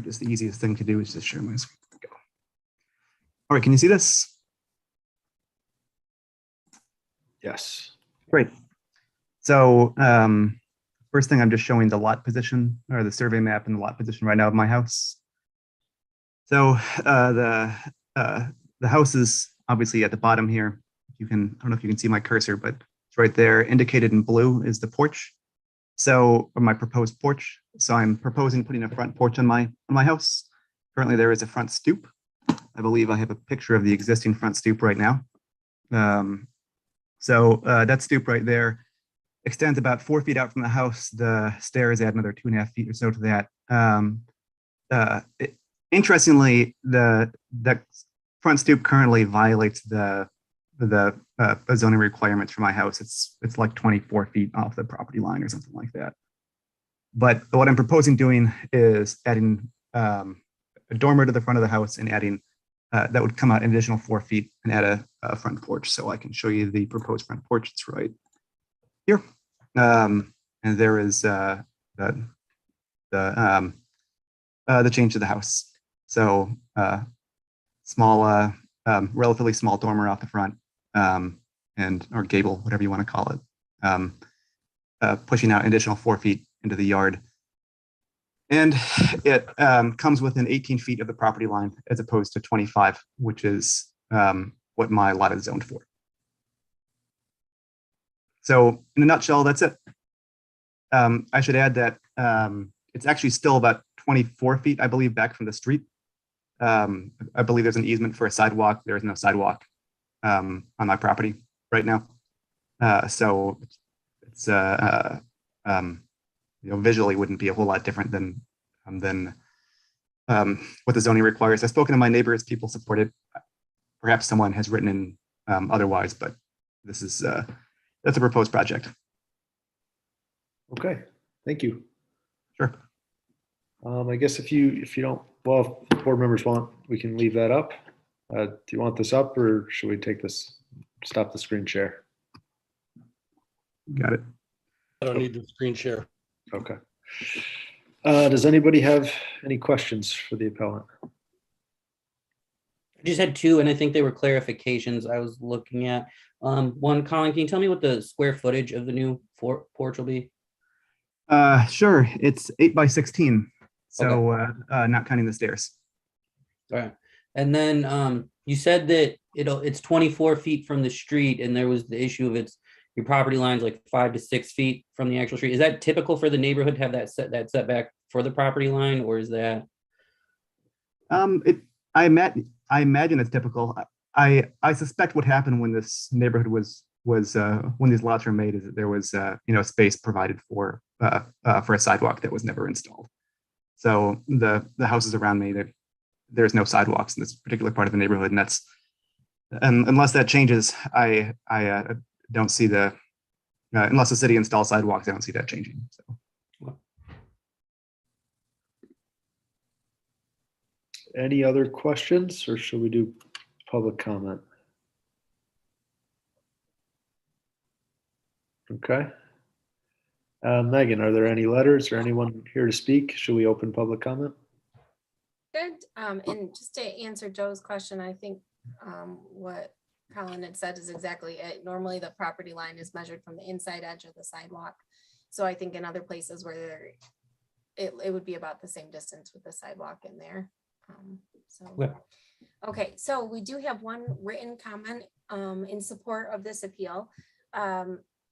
Just the easiest thing to do is just share my screen. There we go. All right, can you see this? Yes. Great. So first thing, I'm just showing the lot position or the survey map and the lot position right now of my house. So the house is obviously at the bottom here. You can, I don't know if you can see my cursor, but it's right there. Indicated in blue is the porch. So, or my proposed porch. So I'm proposing putting a front porch on my house. Currently there is a front stoop. I believe I have a picture of the existing front stoop right now. So that stoop right there extends about 4 feet out from the house. The stairs add another 2.5 feet or so to that. Interestingly, the front stoop currently violates the zoning requirements for my house. It's like 24 feet off the property line or something like that. But what I'm proposing doing is adding a dormer to the front of the house and adding that would come out an additional 4 feet and add a front porch. So I can show you the proposed front porch. It's right here. And there is the change to the house. So small, relatively small dormer off the front, and or gable, whatever you want to call it, pushing out an additional 4 feet into the yard. And it comes within 18 feet of the property line as opposed to 25, which is what my lot is zoned for. So in a nutshell, that's it. I should add that it's actually still about 24 feet, I believe, back from the street. I believe there's an easement for a sidewalk. There is no sidewalk on my property right now. So it's visually wouldn't be a whole lot different than what the zoning requires. I've spoken to my neighbors, people support it. Perhaps someone has written in otherwise, but this is that's a proposed project. Okay, thank you. Sure. I guess if you don't, well, if board members want, we can leave that up. Do you want this up or should we take this, stop the screen share? Got it. I don't need the screen share. Okay. Does anybody have any questions for the appellant? I just had two, and I think they were clarifications I was looking at. One, Colin, can you tell me what the square footage of the new porch will be? Sure. It's 8 by 16. So not counting the stairs. All right. And then you said that it's 24 feet from the street, and there was the issue of your property line's like 5 to 6 feet from the actual street. Is that typical for the neighborhood to have that setback for the property line, or is that? I imagine it's typical. I suspect what happened when this neighborhood was when these lots were made is that there was space provided for a sidewalk that was never installed. So the houses around me, there's no sidewalks in this particular part of the neighborhood, and that's unless that changes, I don't see unless the city installs sidewalks, I don't see that changing. So. Any other questions, or should we do public comment? Okay. Megan, are there any letters or anyone here to speak? Should we open public comment? Good. And just to answer Joe's question, I think what Colin had said is exactly it. Normally the property line is measured from the inside edge of the sidewalk. So I think in other places where it would be about the same distance with the sidewalk in there. Okay, so we do have one written comment in support of this appeal.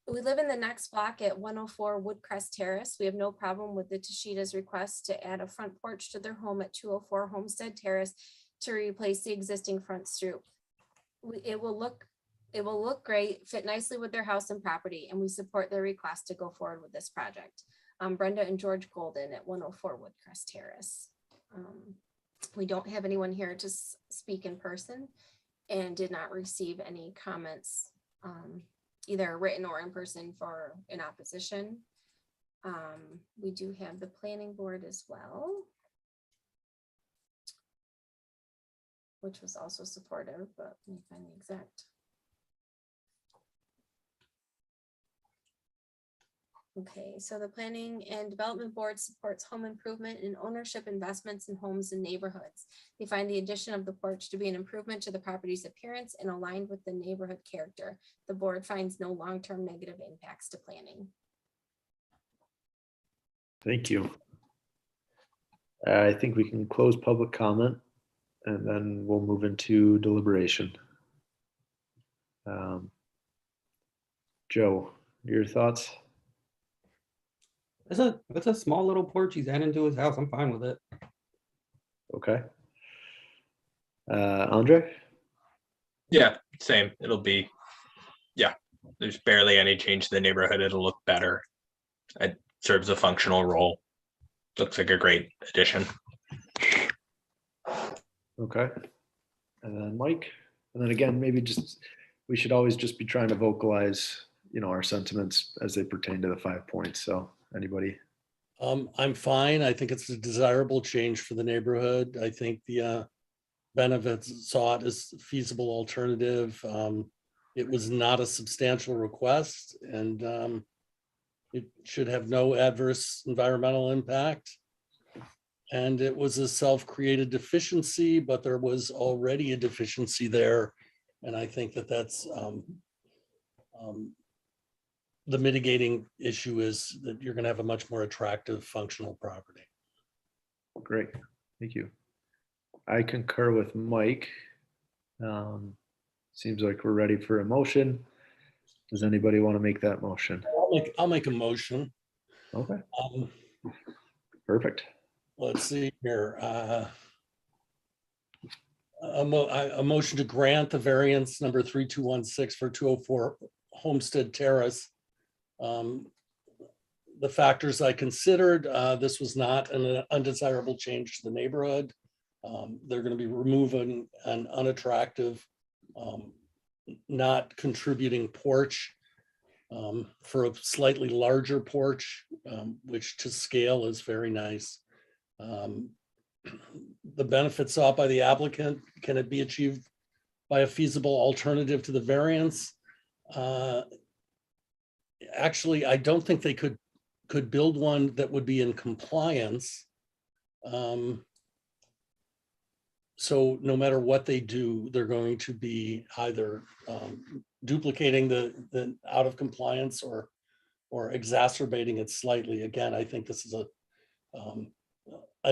We live in the next block at 104 Woodcrest Terrace. We have no problem with the Tashida's request to add a front porch to their home at 204 Homestead Terrace to replace the existing front stoop. It will look great, fit nicely with their house and property, and we support their request to go forward with this project. Brenda and George Golden at 104 Woodcrest Terrace. We don't have anyone here to speak in person and did not receive any comments, either written or in person in opposition. We do have the planning board as well, which was also supportive, but let me find the exact. Okay, so the Planning and Development Board supports home improvement and ownership investments in homes and neighborhoods. They find the addition of the porch to be an improvement to the property's appearance and aligned with the neighborhood character. The board finds no long-term negative impacts to planning. Thank you. I think we can close public comment and then we'll move into deliberation. Joe, your thoughts? It's a small little porch he's adding to his house. I'm fine with it. Okay. Andre? Yeah, same. It'll be, yeah, there's barely any change to the neighborhood. It'll look better. It serves a functional role. Looks like a great addition. Okay. And then Mike, and then again, maybe we should always just be trying to vocalize, our sentiments as they pertain to the 5 points. So anybody? I'm fine. I think it's a desirable change for the neighborhood. I think the benefits sought is feasible alternative. It was not a substantial request, and it should have no adverse environmental impact. And it was a self-created deficiency, but there was already a deficiency there. And I think that that's the mitigating issue is that you're going to have a much more attractive functional property. Great, thank you. I concur with Mike. Seems like we're ready for a motion. Does anybody want to make that motion? I'll make a motion. Okay. Perfect. Let's see here. A motion to grant the variance number 3216 for 204 Homestead Terrace. The factors I considered, this was not an undesirable change to the neighborhood. They're going to be removing an unattractive, not contributing porch for a slightly larger porch, which to scale is very nice. The benefits sought by the applicant, can it be achieved by a feasible alternative to the variance? Actually, I don't think they could build one that would be in compliance. So no matter what they do, they're going to be either duplicating the out of compliance or exacerbating it slightly. Again, I think this is a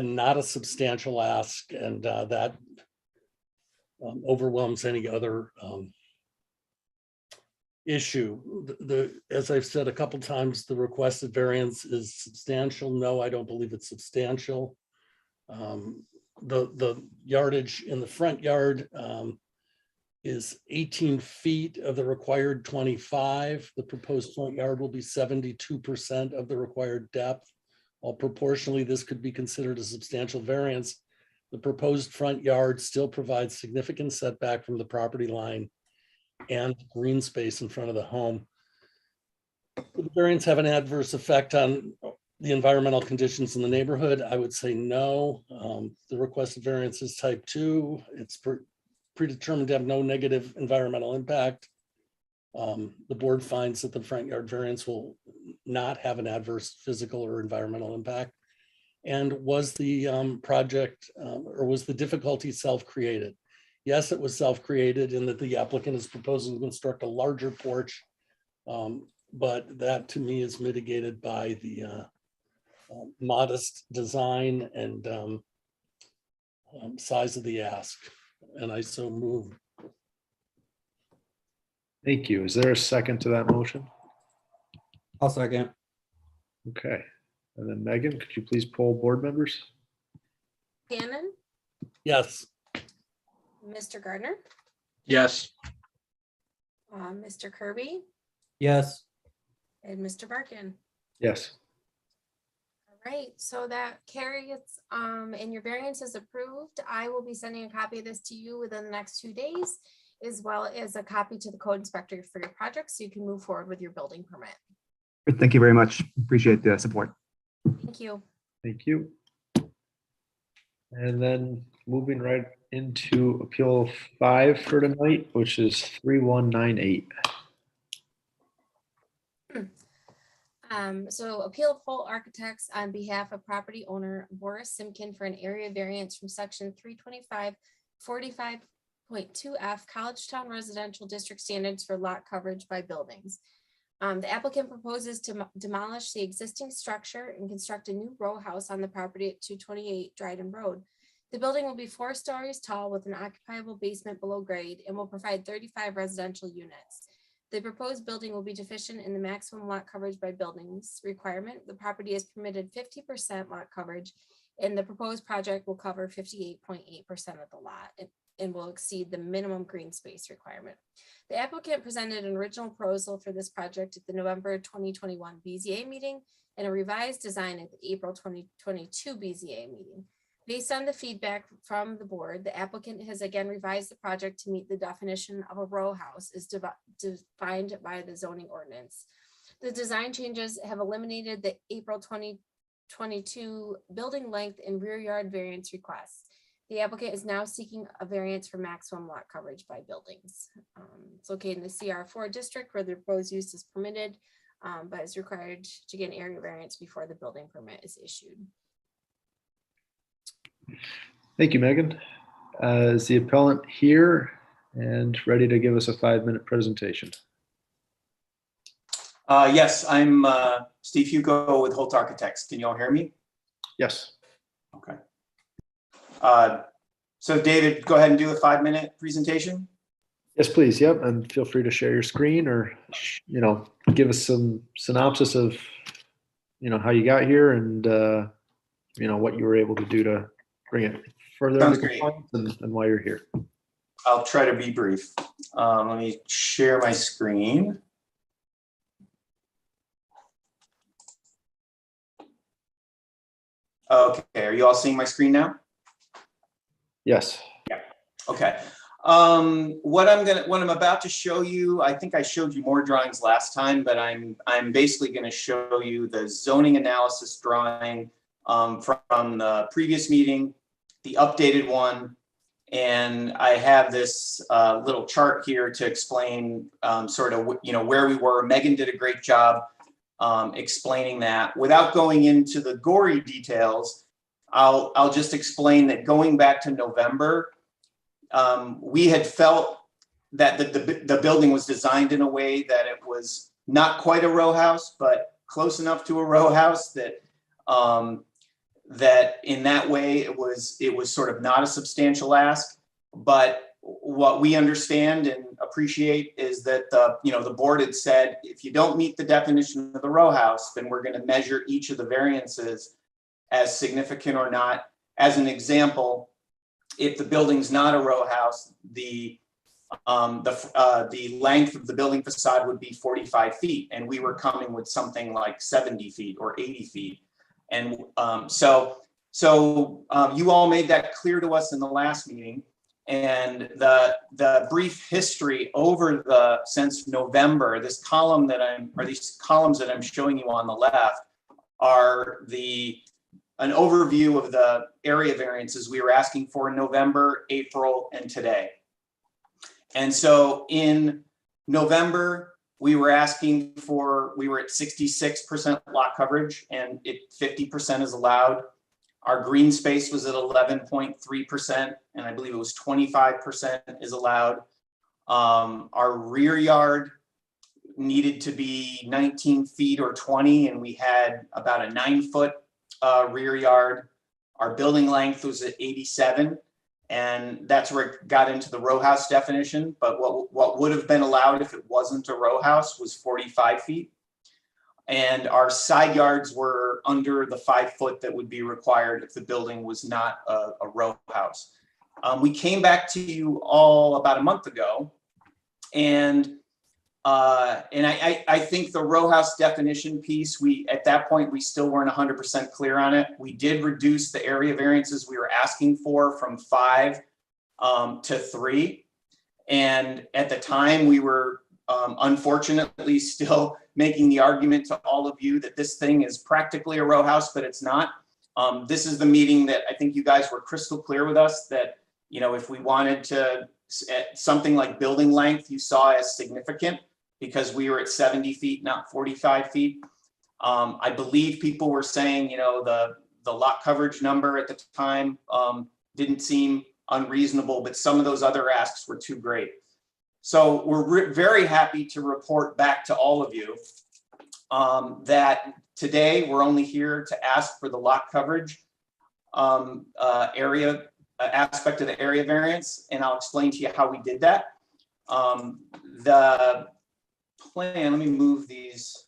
not a substantial ask, and that overwhelms any other issue. As I've said a couple times, the requested variance is substantial. No, I don't believe it's substantial. The yardage in the front yard is 18 feet of the required 25. The proposed front yard will be 72% of the required depth. While proportionally, this could be considered a substantial variance, the proposed front yard still provides significant setback from the property line and green space in front of the home. Would the variance have an adverse effect on the environmental conditions in the neighborhood? I would say no. The requested variance is type 2. It's predetermined to have no negative environmental impact. The board finds that the front yard variance will not have an adverse physical or environmental impact. And was the project or was the difficulty self-created? Yes, it was self-created in that the applicant is proposing to construct a larger porch, but that to me is mitigated by the modest design and size of the ask. And I so move. Thank you. Is there a second to that motion? I'll second. Okay. And then Megan, could you please poll board members? Shannon, Yes. Mr. Gardner, Yes. Mr. Kirby, Yes. and Mr. Barkin. Yes. All right, so that carries, and your variance is approved. I will be sending a copy of this to you within the next 2 days, as well as a copy to the code inspector for your project, so you can move forward with your building permit. Thank you very much. Appreciate the support. Thank you. Thank you. And then moving right into Appeal 5 for tonight, which is 3198. So Appeal of Full Architects on behalf of property owner Boris Simkin for an area variance from section 325 45.2F Collegetown Residential District Standards for lot coverage by buildings. The applicant proposes to demolish the existing structure and construct a new row house on the property at 228 Dryden Road. The building will be 4 stories tall with an occupiable basement below grade and will provide 35 residential units. The proposed building will be deficient in the maximum lot coverage by buildings requirement. The property is permitted 50% lot coverage, and the proposed project will cover 58.8% of the lot and will exceed the minimum green space requirement. The applicant presented an original proposal for this project at the November 2021 BZA meeting and a revised design at the April 2022 BZA meeting. Based on the feedback from the board, the applicant has again revised the project to meet the definition of a row house as defined by the zoning ordinance. The design changes have eliminated the April 2022 building length and rear yard variance requests. The applicant is now seeking a variance for maximum lot coverage by buildings. It's located in the CR4 district where the proposed use is permitted, but is required to get an area variance before the building permit is issued. Thank you, Megan. Is the appellant here and ready to give us a 5-minute presentation? Yes, I'm Steve Hugo with Holt Architects. Can you all hear me? Yes. Okay. So David, go ahead and do a 5-minute presentation. Yes, please. Yep. And feel free to share your screen or, give us some synopsis of, how you got here and, what you were able to do to bring it further Sounds into great. compliance and why you're here. I'll try to be brief. Let me share my screen. Okay, are you all seeing my screen now? Yes. Okay. What I'm about to show you, I think I showed you more drawings last time, but I'm basically going to show you the zoning analysis drawing from the previous meeting, the updated one, and I have this little chart here to explain sort of where we were. Megan did a great job explaining that. Without going into the gory details, I'll just explain that going back to November, we had felt that the building was designed in a way that it was not quite a row house, but close enough to a row house that that in that way it was sort of not a substantial ask. But what we understand and appreciate is that the board had said, if you don't meet the definition of the row house, then we're going to measure each of the variances as significant or not. As an example, if the building's not a row house, the length of the building facade would be 45 feet, and we were coming with something like 70 feet or 80 feet. And so you all made that clear to us in the last meeting. And the brief history over since November, these columns that I'm showing you on the left are an overview of the area variances we were asking for in November, April, and today. And so in November, we were at 66% lot coverage, and 50% is allowed. Our green space was at 11.3%, and I believe it was 25% is allowed. Our rear yard needed to be 19 feet or 20, and we had about a 9-foot rear yard. Our building length was at 87, and that's where it got into the row house definition. But what would have been allowed if it wasn't a row house was 45 feet. And our side yards were under the 5 foot that would be required if the building was not a row house. We came back to you all about a month ago, and I think the row house definition piece, at that point, we still weren't 100% clear on it. We did reduce the area variances we were asking for from 5 to 3. And at the time, we were unfortunately still making the argument to all of you that this thing is practically a row house, but it's not. This is the meeting that I think you guys were crystal clear with us that, if we wanted to, something like building length, you saw as significant because we were at 70 feet, not 45 feet. I believe people were saying, the lot coverage number at the time didn't seem unreasonable, but some of those other asks were too great. So we're very happy to report back to all of you that today we're only here to ask for the lot coverage area aspect of the area variance, and I'll explain to you how we did that. The plan, let me move these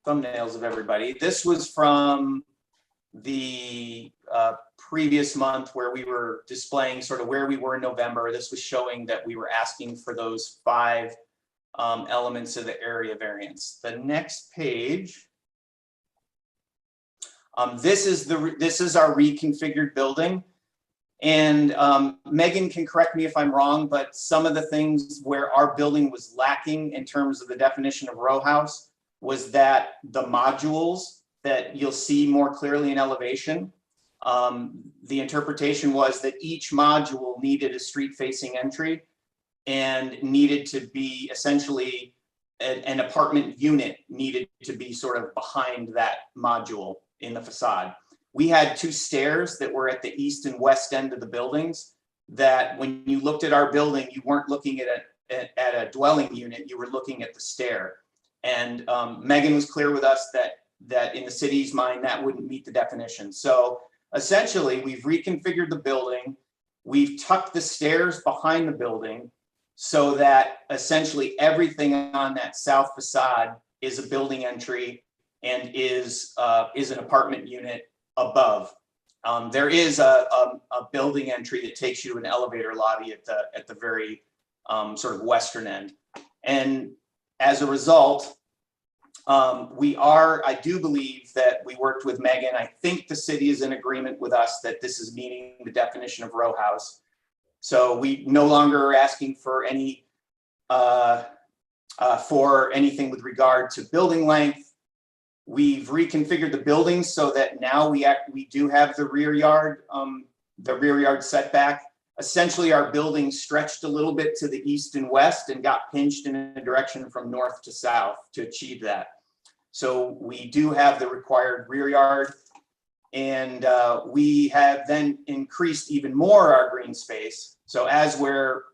thumbnails of everybody. This was from the previous month where we were displaying sort of where we were in November. This was showing that we were asking for those 5 elements of the area variance. The next page, this is our reconfigured building. And Megan can correct me if I'm wrong, but some of the things where our building was lacking in terms of the definition of row house was that the modules that you'll see more clearly in elevation, the interpretation was that each module needed a street facing entry and needed to be essentially an apartment unit needed to be sort of behind that module in the facade. We had 2 stairs that were at the east and west end of the buildings that when you looked at our building, you weren't looking at a dwelling unit, you were looking at the stair. And Megan was clear with us that in the city's mind, that wouldn't meet the definition. So essentially, we've reconfigured the building. We've tucked the stairs behind the building so that essentially everything on that south facade is a building entry and is an apartment unit above. There is a building entry that takes you to an elevator lobby at the very sort of western end. And as a result, I do believe that we worked with Megan. I think the city is in agreement with us that this is meeting the definition of row house. So we no longer are asking for anything with regard to building length. We've reconfigured the building so that now we do have the rear yard setback. Essentially, our building stretched a little bit to the east and west and got pinched in a direction from north to south to achieve that. So we do have the required rear yard, and we have then increased even more our green space. So as we're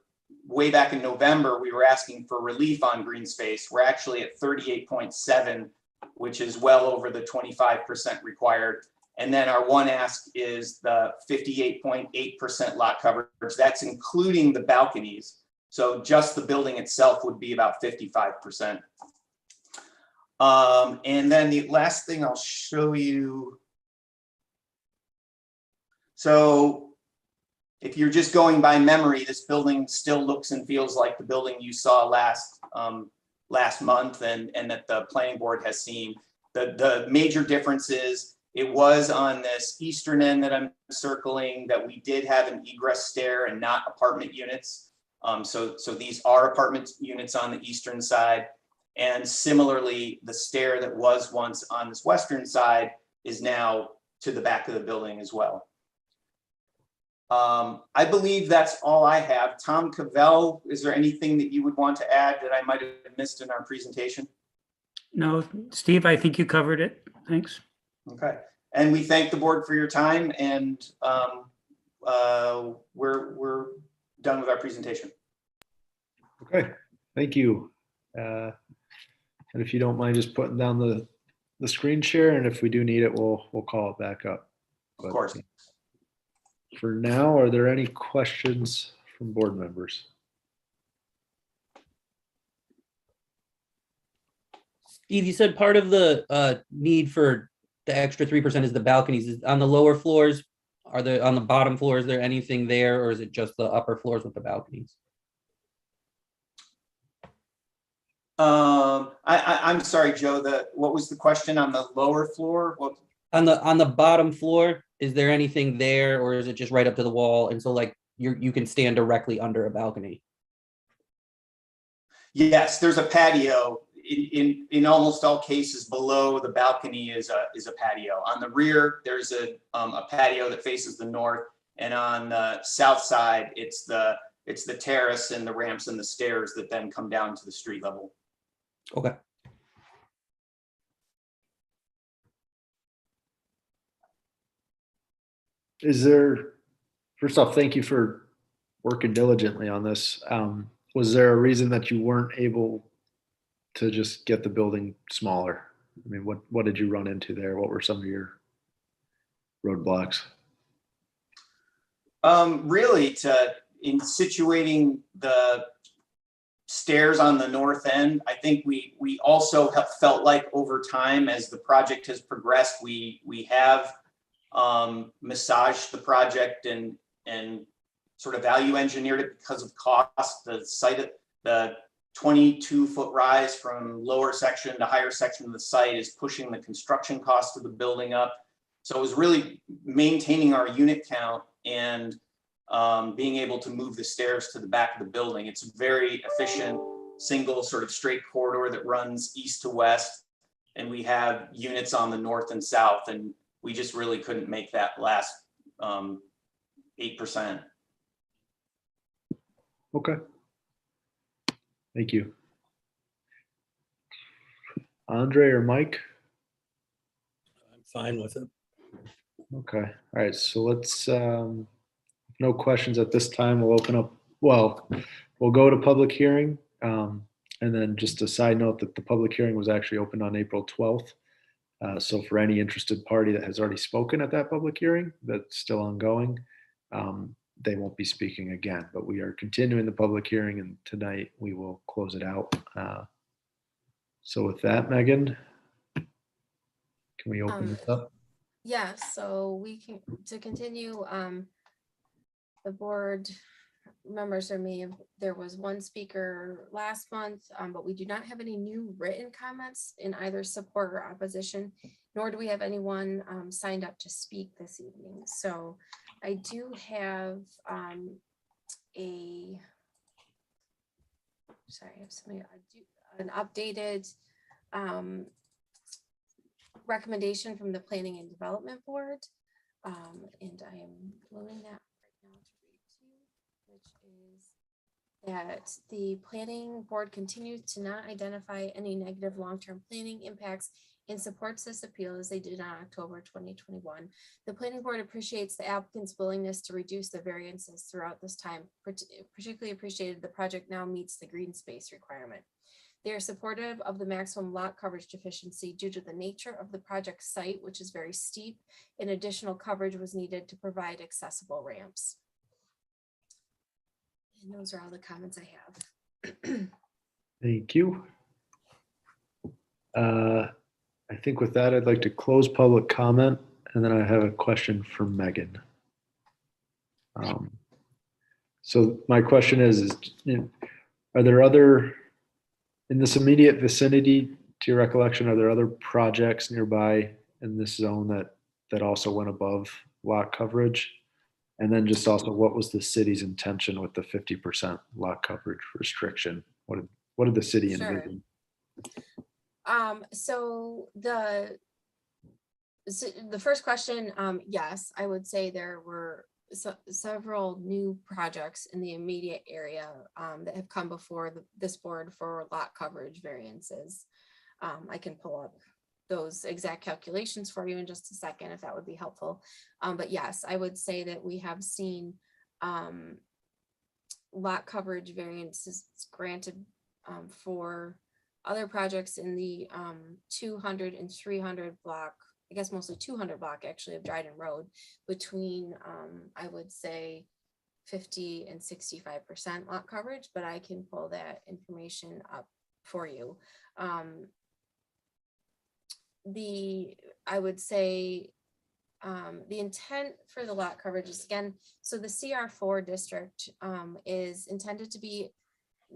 way back in November, we were asking for relief on green space. We're actually at 38.7, which is well over the 25% required. And then our one ask is the 58.8% lot coverage. That's including the balconies. So just the building itself would be about 55%. And then the last thing I'll show you. So if you're just going by memory, this building still looks and feels like the building you saw last month and that the planning board has seen. The major difference is it was on this eastern end that I'm circling that we did have an egress stair and not apartment units. So these are apartment units on the eastern side. And similarly, the stair that was once on this western side is now to the back of the building as well. I believe that's all I have. Tom Cavell, is there anything that you would want to add that I might have missed in our presentation? No, Steve, I think you covered it. Thanks. Okay, and we thank the board for your time, and we're done with our presentation. Okay, thank you. And if you don't mind just putting down the screen share, and if we do need it, we'll call it back up. Of course. For now, are there any questions from board members? Steve, you said part of the need for the extra 3% is the balconies. Is on the lower floors, are there on the bottom floor, is there anything there, or is it just the upper floors with the balconies? I'm sorry, Joe, what was the question on the lower floor? What? On the bottom floor, is there anything there, or is it just right up to the wall? And so like you can stand directly under a balcony? Yes, there's a patio. In almost all cases, below the balcony is a patio. On the rear, there's a patio that faces the north, and on the south side, it's the terrace and the ramps and the stairs that then come down to the street level. Okay. First off, thank you for working diligently on this. Was there a reason that you weren't able to just get the building smaller? I mean, what did you run into there? What were some of your roadblocks? Really, in situating the stairs on the north end, I think we also have felt like over time, as the project has progressed, we have massaged the project and sort of value engineered it because of cost. The site of the 22-foot rise from lower section to higher section of the site is pushing the construction cost of the building up. So it was really maintaining our unit count and being able to move the stairs to the back of the building. It's a very efficient single sort of straight corridor that runs east to west, and we have units on the north and south, and we just really couldn't make that last 8%. Okay. Thank you. Andre or Mike? I'm fine with it. Okay. All right. So let's, no questions at this time. We'll open up, well, we'll go to public hearing. And then just a side note that the public hearing was actually opened on April 12th. So for any interested party that has already spoken at that public hearing that's still ongoing, they won't be speaking again, but we are continuing the public hearing, and tonight we will close it out. So with that, Megan, can we open this up? Yeah, so we can, to continue, the board members there was one speaker last month, but we do not have any new written comments in either support or opposition, nor do we have anyone signed up to speak this evening. So I do have an updated recommendation from the Planning and Development Board, and I am loading that right now to read to you, which is that the Planning Board continues to not identify any negative long-term planning impacts and supports this appeal as they did on October 2021. The Planning Board appreciates the applicant's willingness to reduce the variances throughout this time, particularly appreciated the project now meets the green space requirement. They are supportive of the maximum lot coverage deficiency due to the nature of the project site, which is very steep, and additional coverage was needed to provide accessible ramps. And those are all the comments I have. Thank you. I think with that, I'd like to close public comment, and then I have a question for Megan. So my question is, are there other, in this immediate vicinity, to your recollection, are there other projects nearby in this zone that also went above lot coverage? And then just also, what was the city's intention with the 50% lot coverage restriction? What did the city Sure. envision? So the first question, yes, I would say there were several new projects in the immediate area that have come before this board for lot coverage variances. I can pull up those exact calculations for you in just a second, if that would be helpful. But yes, I would say that we have seen lot coverage variances granted for other projects in the 200 and 300 block, I guess mostly 200 block actually of Dryden Road, between I would say 50 and 65% lot coverage, but I can pull that information up for you. I would say the intent for the lot coverage is, again, so the CR4 district is intended to be,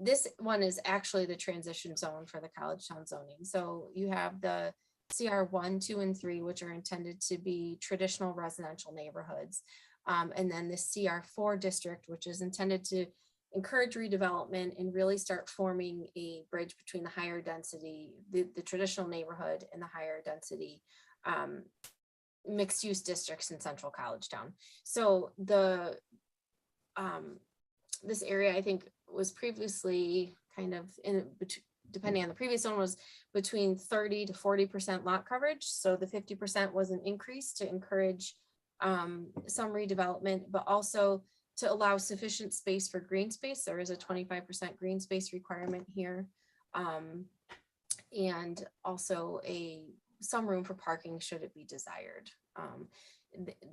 this one is actually the transition zone for the college town zoning. So you have the CR1, 2, and 3, which are intended to be traditional residential neighborhoods. And then the CR4 district, which is intended to encourage redevelopment and really start forming a bridge between the higher density, the traditional neighborhood, and the higher density mixed use districts in central college town. So this area, I think, was previously kind of depending on the previous one, was between 30 to 40% lot coverage. So the 50% was an increase to encourage some redevelopment, but also to allow sufficient space for green space. There is a 25% green space requirement here. And also some room for parking should it be desired.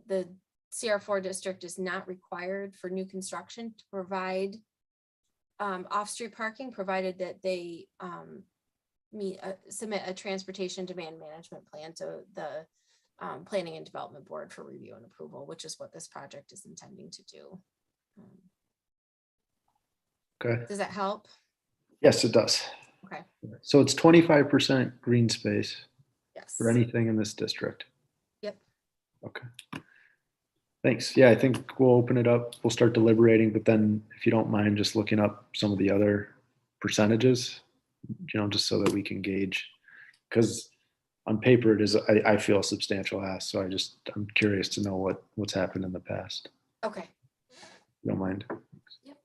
The CR4 district is not required for new construction to provide off-street parking, provided that they submit a transportation demand management plan to the Planning and Development Board for review and approval, which is what this project is intending to do. Okay. Does that help? Yes, it does. Okay. So it's 25% green space Yes. for anything in this district. Yep. Okay. Thanks. Yeah, I think we'll open it up. We'll start deliberating, but then if you don't mind just looking up some of the other percentages, just so that we can gauge, because on paper it is, I feel a substantial ask. So I'm curious to know what's happened in the past. Okay. If you don't mind. Yep.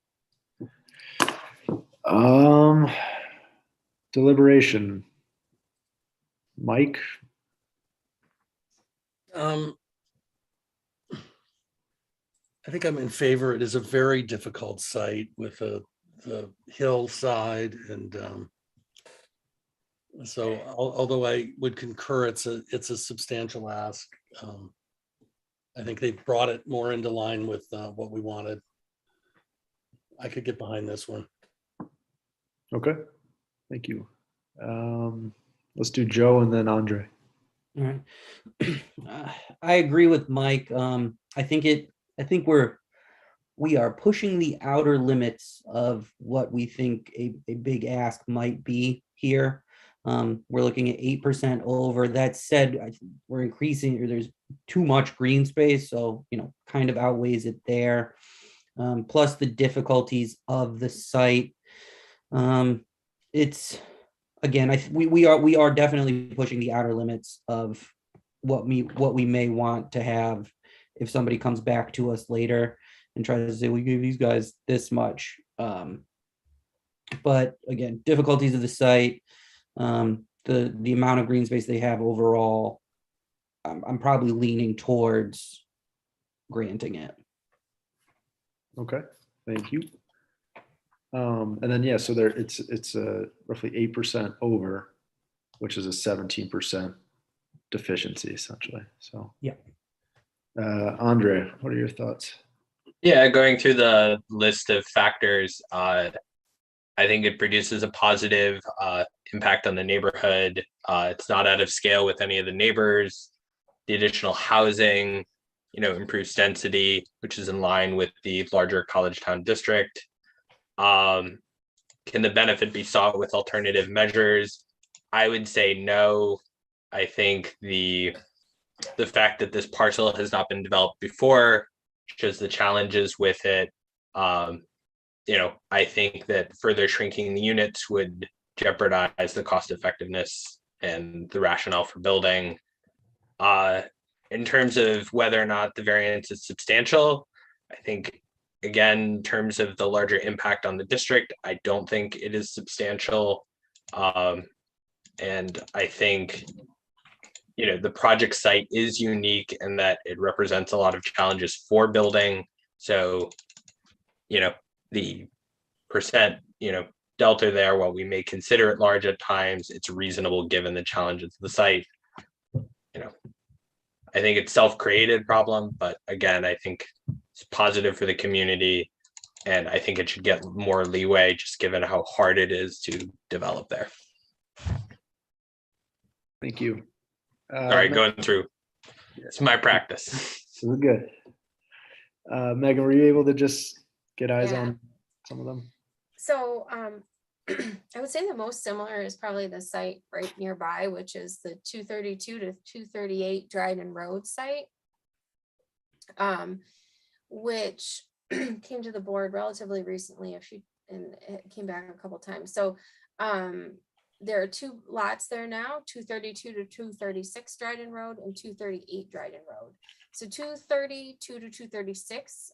Deliberation. Mike? I think I'm in favor. It is a very difficult site with the hillside, and so although I would concur it's a substantial ask, I think they've brought it more into line with what we wanted. I could get behind this one. Okay, thank you. Let's do Joe and then Andre. All right. I agree with Mike. I think we are pushing the outer limits of what we think a big ask might be here. We're looking at 8% over. That said, we're increasing, or there's too much green space, so kind of outweighs it there. Plus the difficulties of the site. It's, again, we are definitely pushing the outer limits of what we may want to have if somebody comes back to us later and tries to say, we give these guys this much. But again, difficulties of the site, the amount of green space they have overall, I'm probably leaning towards granting it. Okay, thank you. And then, yeah, so there, it's roughly 8% over, which is a 17% deficiency essentially. So. Yeah. Andre, what are your thoughts? Yeah, going through the list of factors, I think it produces a positive impact on the neighborhood. It's not out of scale with any of the neighbors. The additional housing, improves density, which is in line with the larger college town district. Can the benefit be sought with alternative measures? I would say no. I think the fact that this parcel has not been developed before shows the challenges with it. I think that further shrinking the units would jeopardize the cost effectiveness and the rationale for building. In terms of whether or not the variance is substantial, I think, again, in terms of the larger impact on the district, I don't think it is substantial. And I think, the project site is unique in that it represents a lot of challenges for building. So, the percent, delta there, while we may consider it large at times, it's reasonable given the challenges of the site. I think it's self-created problem, but again, I think it's positive for the community, and I think it should get more leeway just given how hard it is to develop there. Thank you. Sorry, going through. It's my practice. This is good. Megan, were you able to just get eyes on some of them? So I would say the most similar is probably the site right nearby, which is the 232 to 238 Dryden Road site, which came to the board relatively recently, and it came back a couple times. So there are two lots there now, 232 to 236 Dryden Road and 238 Dryden Road. So 232 to 236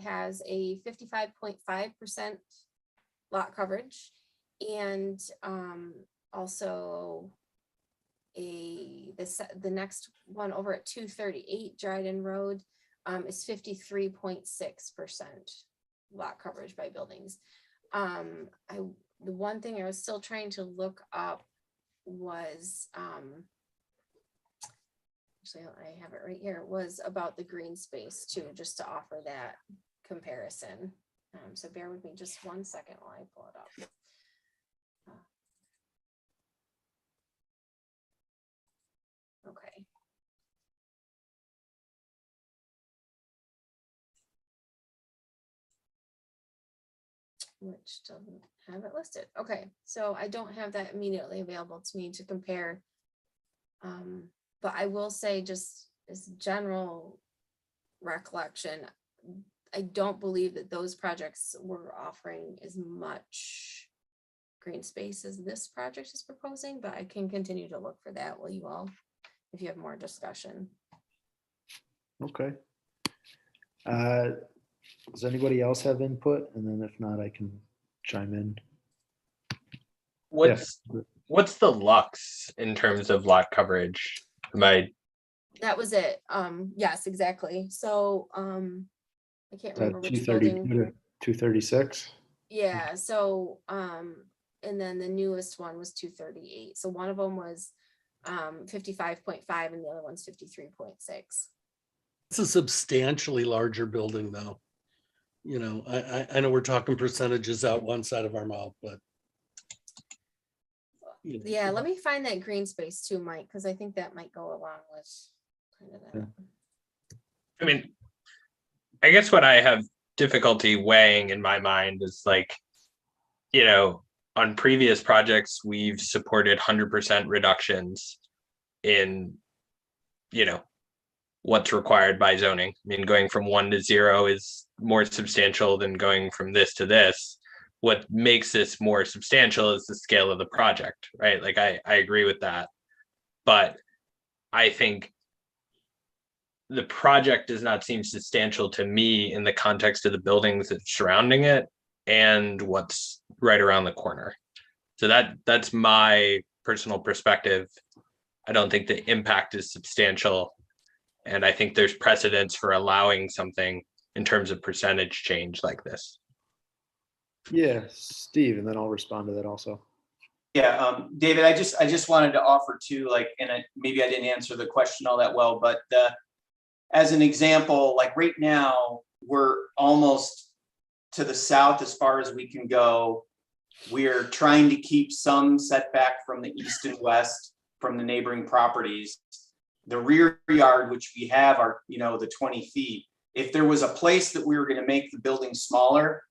has a 55.5% lot coverage, and also the next one over at 238 Dryden Road is 53.6% lot coverage by buildings. The one thing I was still trying to look up was actually I have it right here, was about the green space too, just to offer that comparison. So bear with me just 1 second while I pull it up. Okay. Which doesn't have it listed. Okay, so I don't have that immediately available to me to compare. But I will say, just as general recollection, I don't believe that those projects were offering as much green space as this project is proposing, but I can continue to look for that. Will you all, if you have more discussion? Okay. Does anybody else have input? And then if not, I can chime in. What's the lux in terms of lot coverage? That was it. Yes, exactly. So I can't remember which building. 236. Yeah. So and then the newest one was 238. So one of them was 55.5 and the other one's 53.6. It's a substantially larger building though. I know we're talking percentages out one side of our mouth, but yeah, let me find that green space too, Mike, because I think that might go along with kind of that. I mean, I guess what I have difficulty weighing in my mind is like, on previous projects, we've supported 100% reductions in, what's required by zoning. I mean, going from 1 to 0 is more substantial than going from this to this. What makes this more substantial is the scale of the project, right? Like I agree with that. But I think the project does not seem substantial to me in the context of the buildings that's surrounding it and what's right around the corner. So that's my personal perspective. I don't think the impact is substantial. And I think there's precedence for allowing something in terms of percentage change like this. Yeah, Steve, and then I'll respond to that also. Yeah, David, I just wanted to offer too, like, and maybe I didn't answer the question all that well, but as an example, like right now, we're almost to the south as far as we can go. We're trying to keep some setback from the east and west from the neighboring properties. The rear yard, which we have are, the 20 feet. If there was a place that we were going to make the building smaller,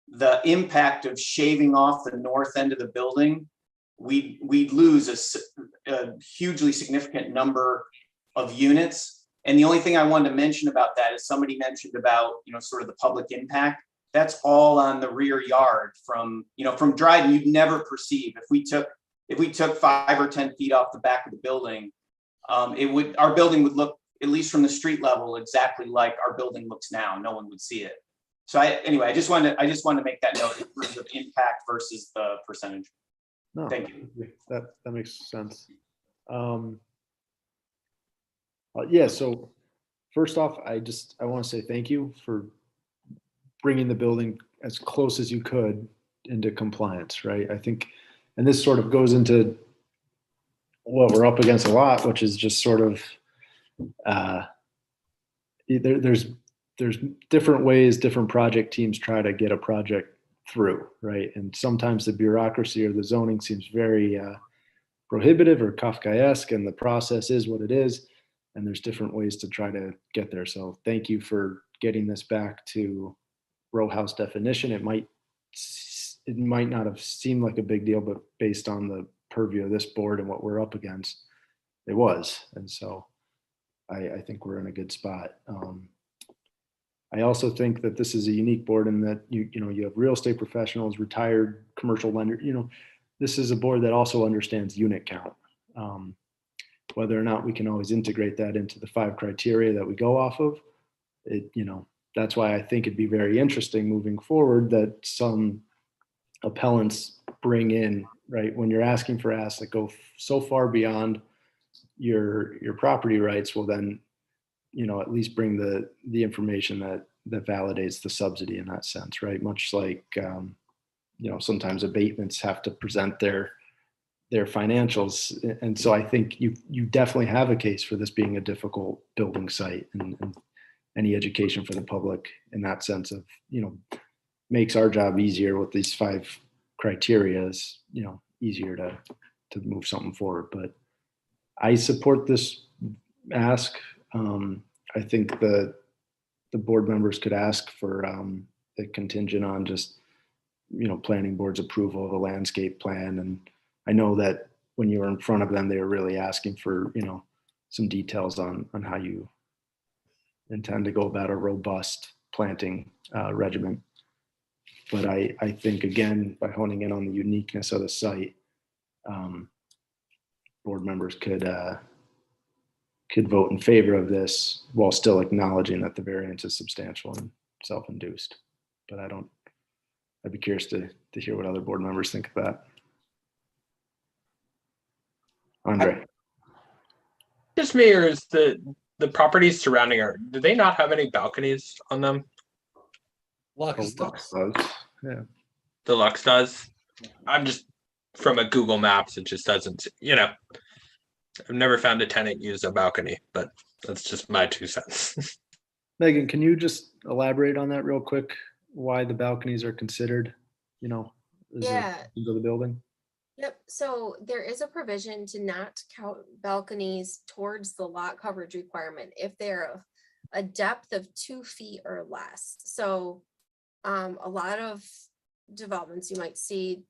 the impact of shaving off the north end of the building, we'd lose a hugely significant number of units. And the only thing I wanted to mention about that is somebody mentioned about, sort of the public impact. That's all on the rear yard from Dryden. You'd never perceive if we took 5 or 10 feet off the back of the building, our building would look, at least from the street level, exactly like our building looks now. No one would see it. So I just wanted to make that note in terms of impact versus the percentage. No, Thank you. that makes sense. Yeah, so first off, I want to say thank you for bringing the building as close as you could into compliance, right? I think, and this sort of goes into what we're up against a lot, which is just sort of, there's different ways different project teams try to get a project through, right? And sometimes the bureaucracy or the zoning seems very prohibitive or Kafkaesque, and the process is what it is. And there's different ways to try to get there. So thank you for getting this back to row house definition. It might not have seemed like a big deal, but based on the purview of this board and what we're up against, it was. And so I think we're in a good spot. I also think that this is a unique board in that you have real estate professionals, retired commercial lender. This is a board that also understands unit count. Whether or not we can always integrate that into the 5 criteria that we go off of, that's why I think it'd be very interesting moving forward that some appellants bring in, right? When you're asking for asks that go so far beyond your property rights, well then, at least bring the information that validates the subsidy in that sense, right? Much like, sometimes abatements have to present their financials. And so I think you definitely have a case for this being a difficult building site, and any education for the public in that sense of, makes our job easier with these 5 criteria is, easier to move something forward. But I support this ask. I think the board members could ask for a contingent on just, planning board's approval of a landscape plan. And I know that when you were in front of them, they were really asking for, some details on how you intend to go about a robust planting regimen. But I think, again, by honing in on the uniqueness of the site, board members could vote in favor of this while still acknowledging that the variance is substantial and self-induced. But I'd be curious to hear what other board members think of that. Andre. Just me, or is the properties surrounding her, do they not have any balconies on them? Lux does. Yeah. The Lux does. I'm just, from a Google Maps, it just doesn't, I've never found a tenant use a balcony, but that's just my 2 cents. Megan, can you just elaborate on that real quick? Why the balconies are considered, Yeah. into the building? Yep, so there is a provision to not count balconies towards the lot coverage requirement if they're a depth of 2 feet or less. So a lot of developments you might see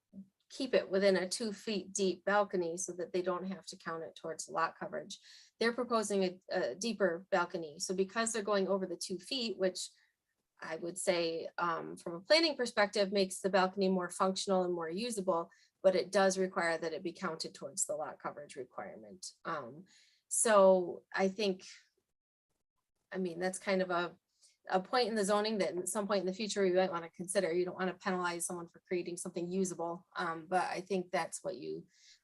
keep it within a 2 feet deep balcony so that they don't have to count it towards lot coverage. They're proposing a deeper balcony. So because they're going over the 2 feet, which I would say from a planning perspective makes the balcony more functional and more usable, but it does require that it be counted towards the lot coverage requirement. So I think, that's kind of a point in the zoning that at some point in the future we might want to consider. You don't want to penalize someone for creating something usable, but I think that's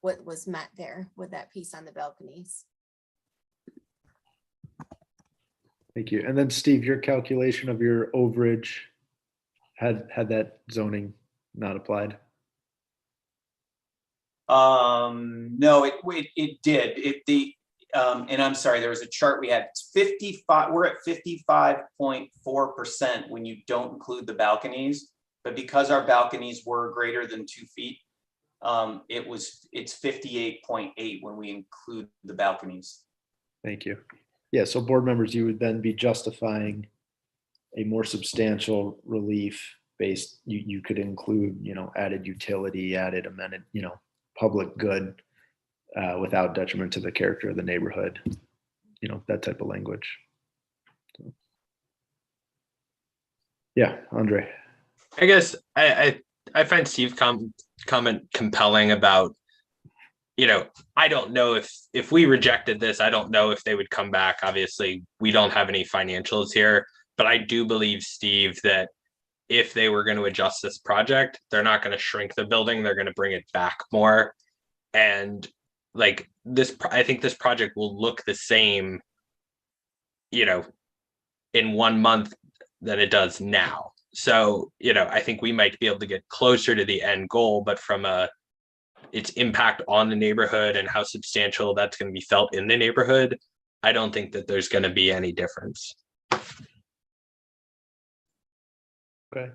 what was met there with that piece on the balconies. Thank you. And then Steve, your calculation of your overage had that zoning not applied? No, it did. And I'm sorry, there was a chart we had. It's 55, we're at 55.4% when you don't include the balconies. But because our balconies were greater than 2 feet, it's 58.8 when we include the balconies. Thank you. Yeah, so board members, you would then be justifying a more substantial relief based, you could include, added utility, added amenity, public good, without detriment to the character of the neighborhood, that type of language. So, yeah, Andre. I guess I find Steve's comment compelling about, I don't know if we rejected this, I don't know if they would come back. Obviously, we don't have any financials here, but I do believe, Steve, that if they were going to adjust this project, they're not going to shrink the building, they're going to bring it back more. And like this, I think this project will look the same, in 1 month than it does now. So, I think we might be able to get closer to the end goal, but from its impact on the neighborhood and how substantial that's going to be felt in the neighborhood, I don't think that there's going to be any difference. Okay.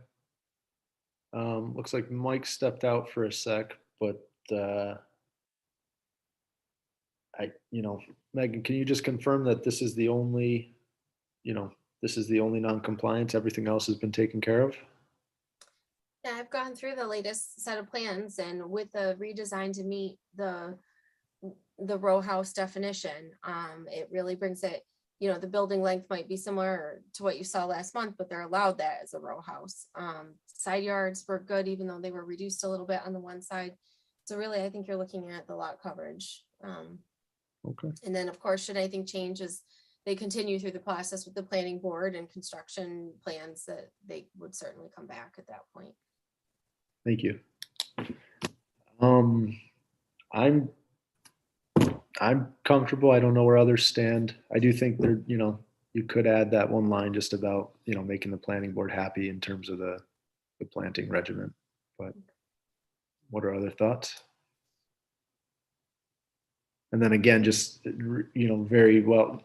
Looks like Mike stepped out for a sec, but Megan, can you just confirm that this is the only, non-compliance? Everything else has been taken care of? Yeah, I've gone through the latest set of plans, and with the redesign to meet the row house definition, it really brings it, the building length might be similar to what you saw last month, but they're allowed that as a row house. Side yards were good, even though they were reduced a little bit on the one side. So really, I think you're looking at the lot coverage. Okay. And then, of course, should anything change as they continue through the process with the planning board and construction plans, that they would certainly come back at that point. Thank you. I'm comfortable. I don't know where others stand. I do think there, you could add that one line just about, making the planning board happy in terms of the planting regimen. But what are other thoughts? And then again, just, very well,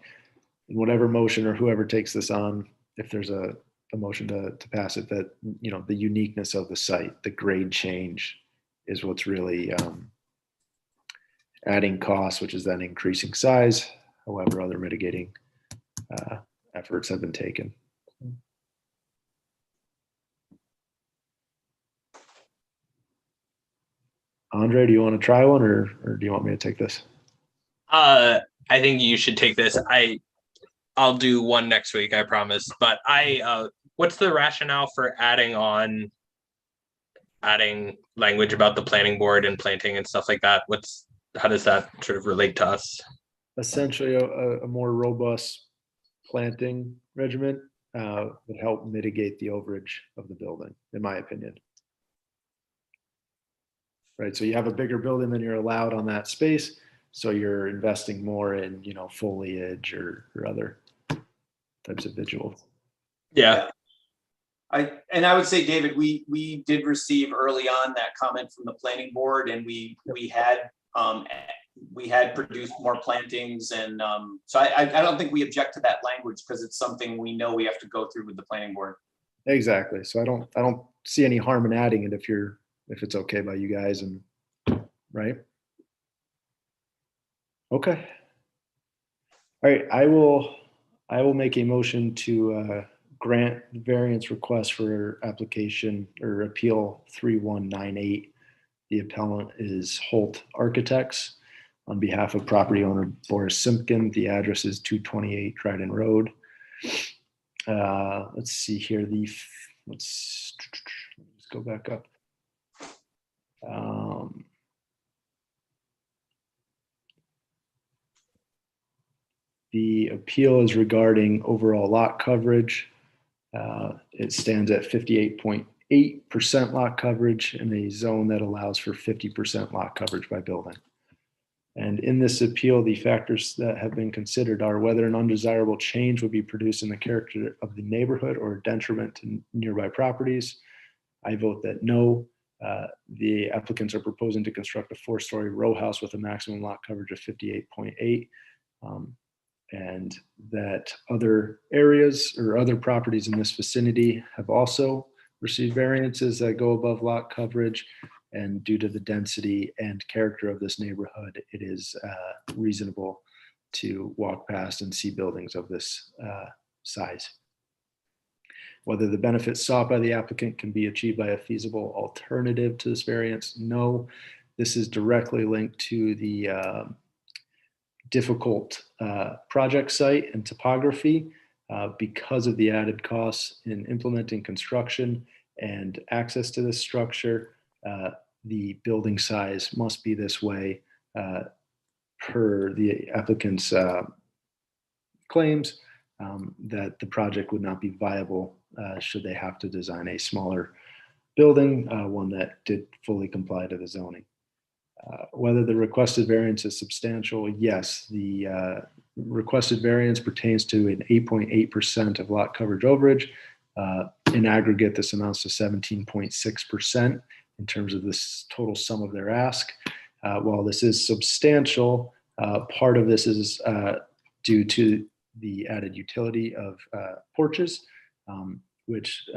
in whatever motion or whoever takes this on, if there's a motion to pass it, that, the uniqueness of the site, the grade change is what's really adding costs, which is then increasing size. However, other mitigating efforts have been taken. Andre, do you want to try one, or do you want me to take this? I think you should take this. I'll do one next week, I promise. But what's the rationale for adding language about the planning board and planting and stuff like that? How does that sort of relate to us? Essentially, a more robust planting regimen would help mitigate the overage of the building, in my opinion. Right, so you have a bigger building than you're allowed on that space, so you're investing more in, foliage or other types of visuals. Yeah. I would say, David, we did receive early on that comment from the planning board, and we had produced more plantings, and so I don't think we object to that language, because it's something we know we have to go through with the planning board. Exactly. So I don't see any harm in adding it if it's okay by you guys, and right. Okay. All right. I will make a motion to grant variance request for application or appeal 3198. The appellant is Holt Architects. On behalf of property owner Boris Simpkin, the address is 228 Dryden Road. Let's see here. Let's go back up. The appeal is regarding overall lot coverage. It stands at 58.8% lot coverage in a zone that allows for 50% lot coverage by building. And in this appeal, the factors that have been considered are whether an undesirable change would be produced in the character of the neighborhood or detriment to nearby properties. I vote that no. The applicants are proposing to construct a 4-story row house with a maximum lot coverage of 58.8. And that other areas or other properties in this vicinity have also received variances that go above lot coverage. And due to the density and character of this neighborhood, it is reasonable to walk past and see buildings of this size. Whether the benefits sought by the applicant can be achieved by a feasible alternative to this variance, no. This is directly linked to the difficult project site and topography because of the added costs in implementing construction and access to this structure. The building size must be this way per the applicant's claims that the project would not be viable should they have to design a smaller building, one that did fully comply to the zoning. Whether the requested variance is substantial, yes, the requested variance pertains to an 8.8% of lot coverage overage. In aggregate, this amounts to 17.6% in terms of this total sum of their ask. While this is substantial, part of this is due to the added utility of porches, which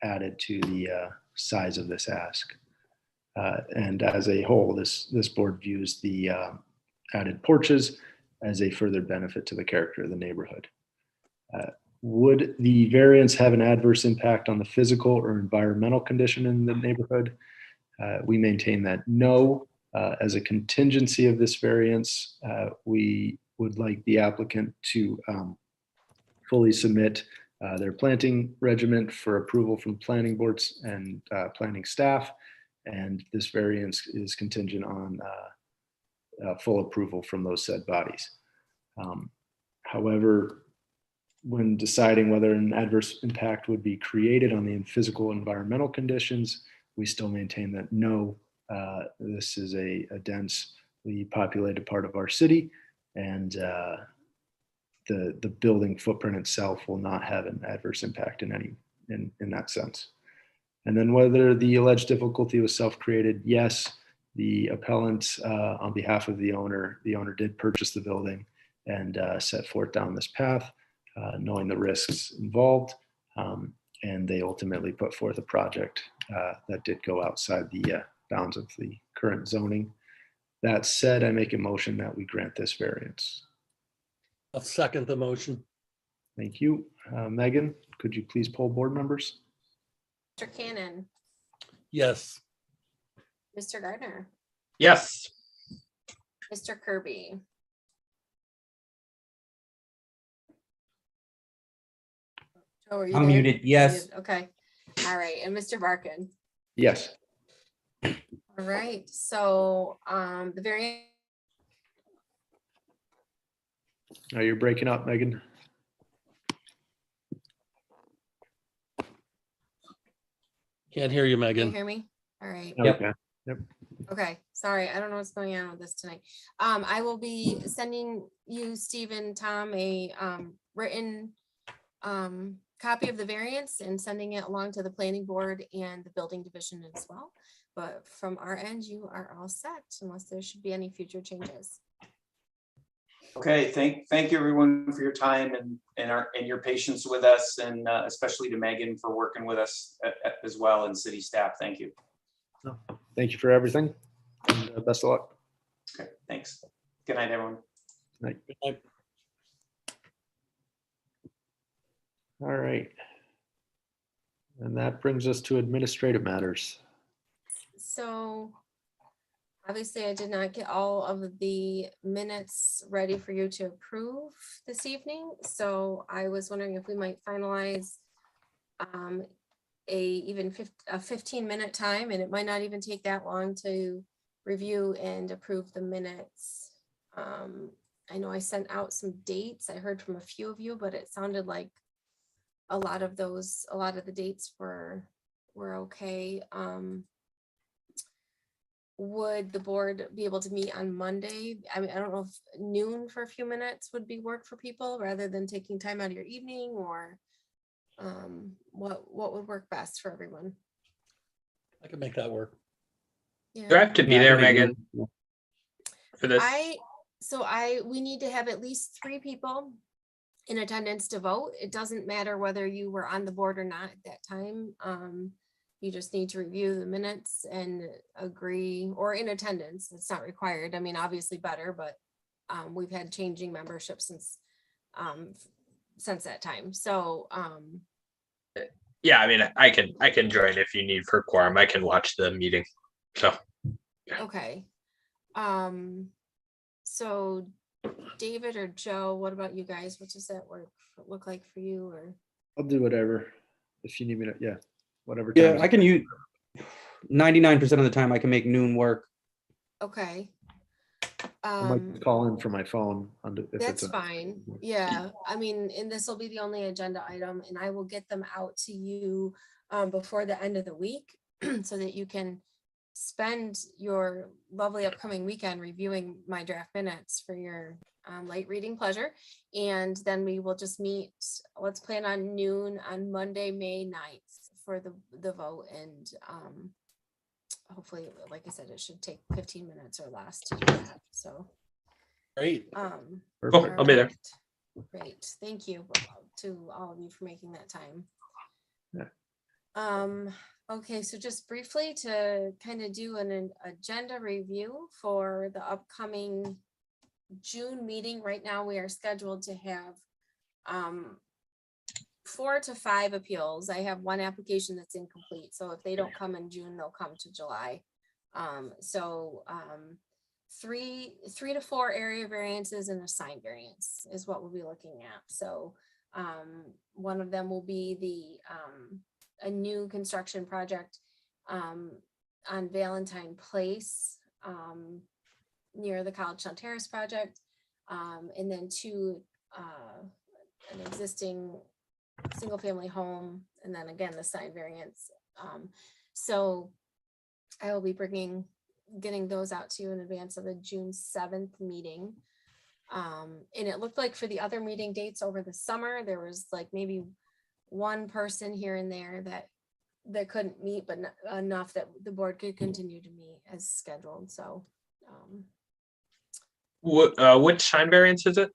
added to the size of this ask. And as a whole, this board views the added porches as a further benefit to the character of the neighborhood. Would the variance have an adverse impact on the physical or environmental condition in the neighborhood? We maintain that no. As a contingency of this variance, we would like the applicant to fully submit their planting regimen for approval from planning boards and planning staff. And this variance is contingent on full approval from those said bodies. However, when deciding whether an adverse impact would be created on the physical environmental conditions, we still maintain that no, this is a densely populated part of our city, and the building footprint itself will not have an adverse impact in that sense. And then whether the alleged difficulty was self-created, yes, the appellant on behalf of the owner did purchase the building and set forth down this path, knowing the risks involved, and they ultimately put forth a project that did go outside the bounds of the current zoning. That said, I make a motion that we grant this variance. I'll second the motion. Thank you. Megan, could you please poll board members? Mr. Cannon, Yes. Mr. Gardner, Yes. Mr. Kirby, Joe, are you I'm there? muted. Yes. Okay. All right. And Mr. Barkin. Yes. All right. So the variance. You're breaking up, Megan. Can't hear you, Can you Megan. hear me? All right. Yep. Okay. Yep. Okay. Sorry. I don't know what's going on with this tonight. I will be sending you, Stephen, Tom, a written copy of the variance and sending it along to the planning board and the building division as well. But from our end, you are all set unless there should be any future changes. Okay, thank you everyone for your time and your patience with us, and especially to Megan for working with us as well, and city staff. Thank you. Thank you for everything. And, best of luck. Okay, thanks. Good night, everyone. Night. Good night. All right. And that brings us to administrative matters. So obviously I did not get all of the minutes ready for you to approve this evening. So I was wondering if we might finalize a 15-minute time, and it might not even take that long to review and approve the minutes. I know I sent out some dates. I heard from a few of you, but it sounded like a lot of the dates were okay. Would the board be able to meet on Monday? I mean, I don't know if noon for a few minutes would be work for people rather than taking time out of your evening, or what would work best for everyone? I can make that work. Do I have to be Yeah, I there, can make Megan, noon. for this? We need to have at least 3 people in attendance to vote. It doesn't matter whether you were on the board or not at that time. You just need to review the minutes and agree, or in attendance. It's not required. I mean, obviously better, but we've had changing membership since that time. So Yeah, I mean, I can join if you need for quorum. I can watch the meeting. So okay. So David or Joe, what about you guys? What does that look like for you? Or I'll do whatever. If you need me to, yeah, whatever. Yeah, time. I can use 99% of the time I can make noon work. okay. I might call in from my phone. If That's it's fine. Yeah, I mean, and this will be the only agenda item, and I will get them out to you before the end of the week so that you can spend your lovely upcoming weekend reviewing my draft minutes for your light reading pleasure. And then we will just meet, let's plan on noon on Monday, May 9th for the vote. And hopefully, like I said, it should take 15 minutes or less to do that. So Great. cool. I'll be there. Great. Thank you to all of you for making that time. Yeah. Okay, so just briefly to kind of do an agenda review for the upcoming June meeting. Right now, we are scheduled to have 4 to 5 appeals. I have 1 application that's incomplete. So if they don't come in June, they'll come to July. 3 to 4 area variances and a sign variance is what we'll be looking at. So one of them will be a new construction project on Valentine Place near the College Terrace project, and then 2 an existing single family home, and then again the sign variance. So I will be getting those out to you in advance of the June 7th meeting. And it looked like for the other meeting dates over the summer, there was like maybe 1 person here and there that couldn't meet, but enough that the board could continue to meet as scheduled. So Which sign variance is it?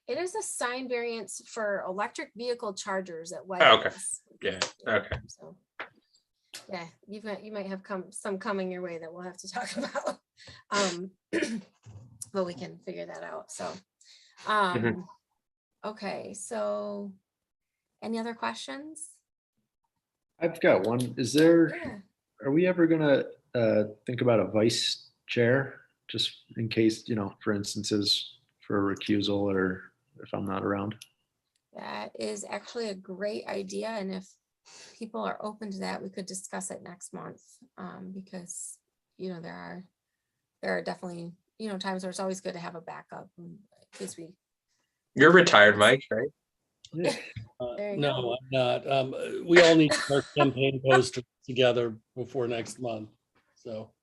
it is a sign variance for electric vehicle chargers at Oh, okay. weddings. Yeah. Okay. So yeah, you might have some coming your way that we'll have to talk about. But we can figure that out. So okay, so any other questions? I've got one. Are we ever gonna think about a vice chair, just in case, for instances for a recusal, or if I'm not around? That is actually a great idea, and if people are open to that, we could discuss it next month, because there are definitely times where it's always good to have a backup in case we. You're retired, Mike, right? Yeah. There you No, go. I'm not. We all need to start campaign posters together before next month. So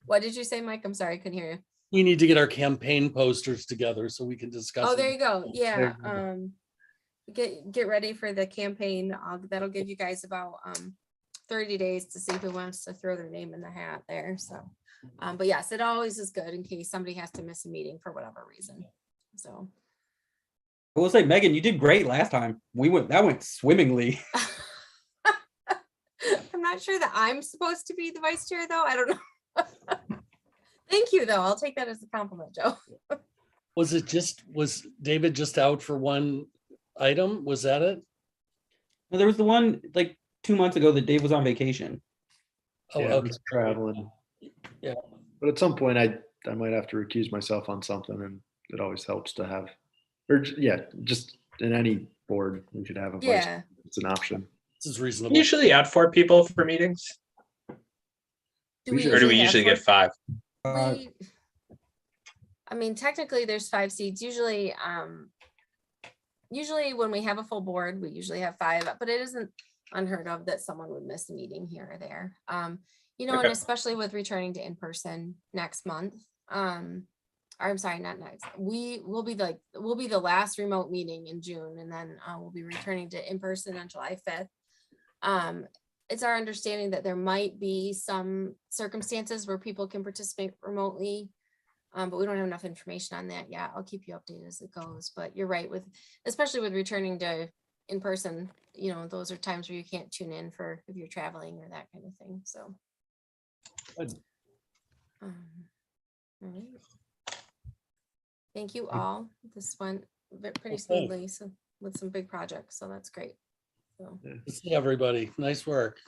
What did you say, Mike? I'm sorry, I couldn't hear you. we need to get our campaign posters together so we can discuss. Oh, it. there you go. Yeah. There Get ready for the campaign. That'll give you guys about 30 days to see who wants to throw their name in the hat there. So, but yes, it always is good in case somebody has to miss a meeting for whatever reason. So. I will say, Megan, you did great last time. That went swimmingly. I'm not sure that I'm supposed to be the vice chair, though. I don't know. Thank you, though. I'll take that as a compliment, Joe. Was David just out for 1 item? Was that it? Well, there was the one like 2 months ago that Dave was on vacation. Oh, Yeah, okay. it's traveling. Yeah. But at some point, I might have to recuse myself on something, and it always helps to have, or just in any board, we should have a vice. Yeah. It's an option. This is reasonable. Usually add 4 people for meetings, Do we or do we have usually one? get 5? I mean, technically there's 5 seats. Usually when we have a full board, we usually have 5, but it isn't unheard of that someone would miss a meeting here or there. And especially with returning to in-person next month. I'm sorry, not next. We'll be the last remote meeting in June, and then we'll be returning to in-person on July 5th. it's our understanding that there might be some circumstances where people can participate remotely. But we don't have enough information on that yet. I'll keep you updated as it goes, but you're right with, especially with returning to in person, you know, those are times where you can't tune in for if you're traveling or that kind of thing, so. Good. All right. Thank you all. This went pretty smoothly, so with some big projects, so that's great. So. See everybody. Nice work.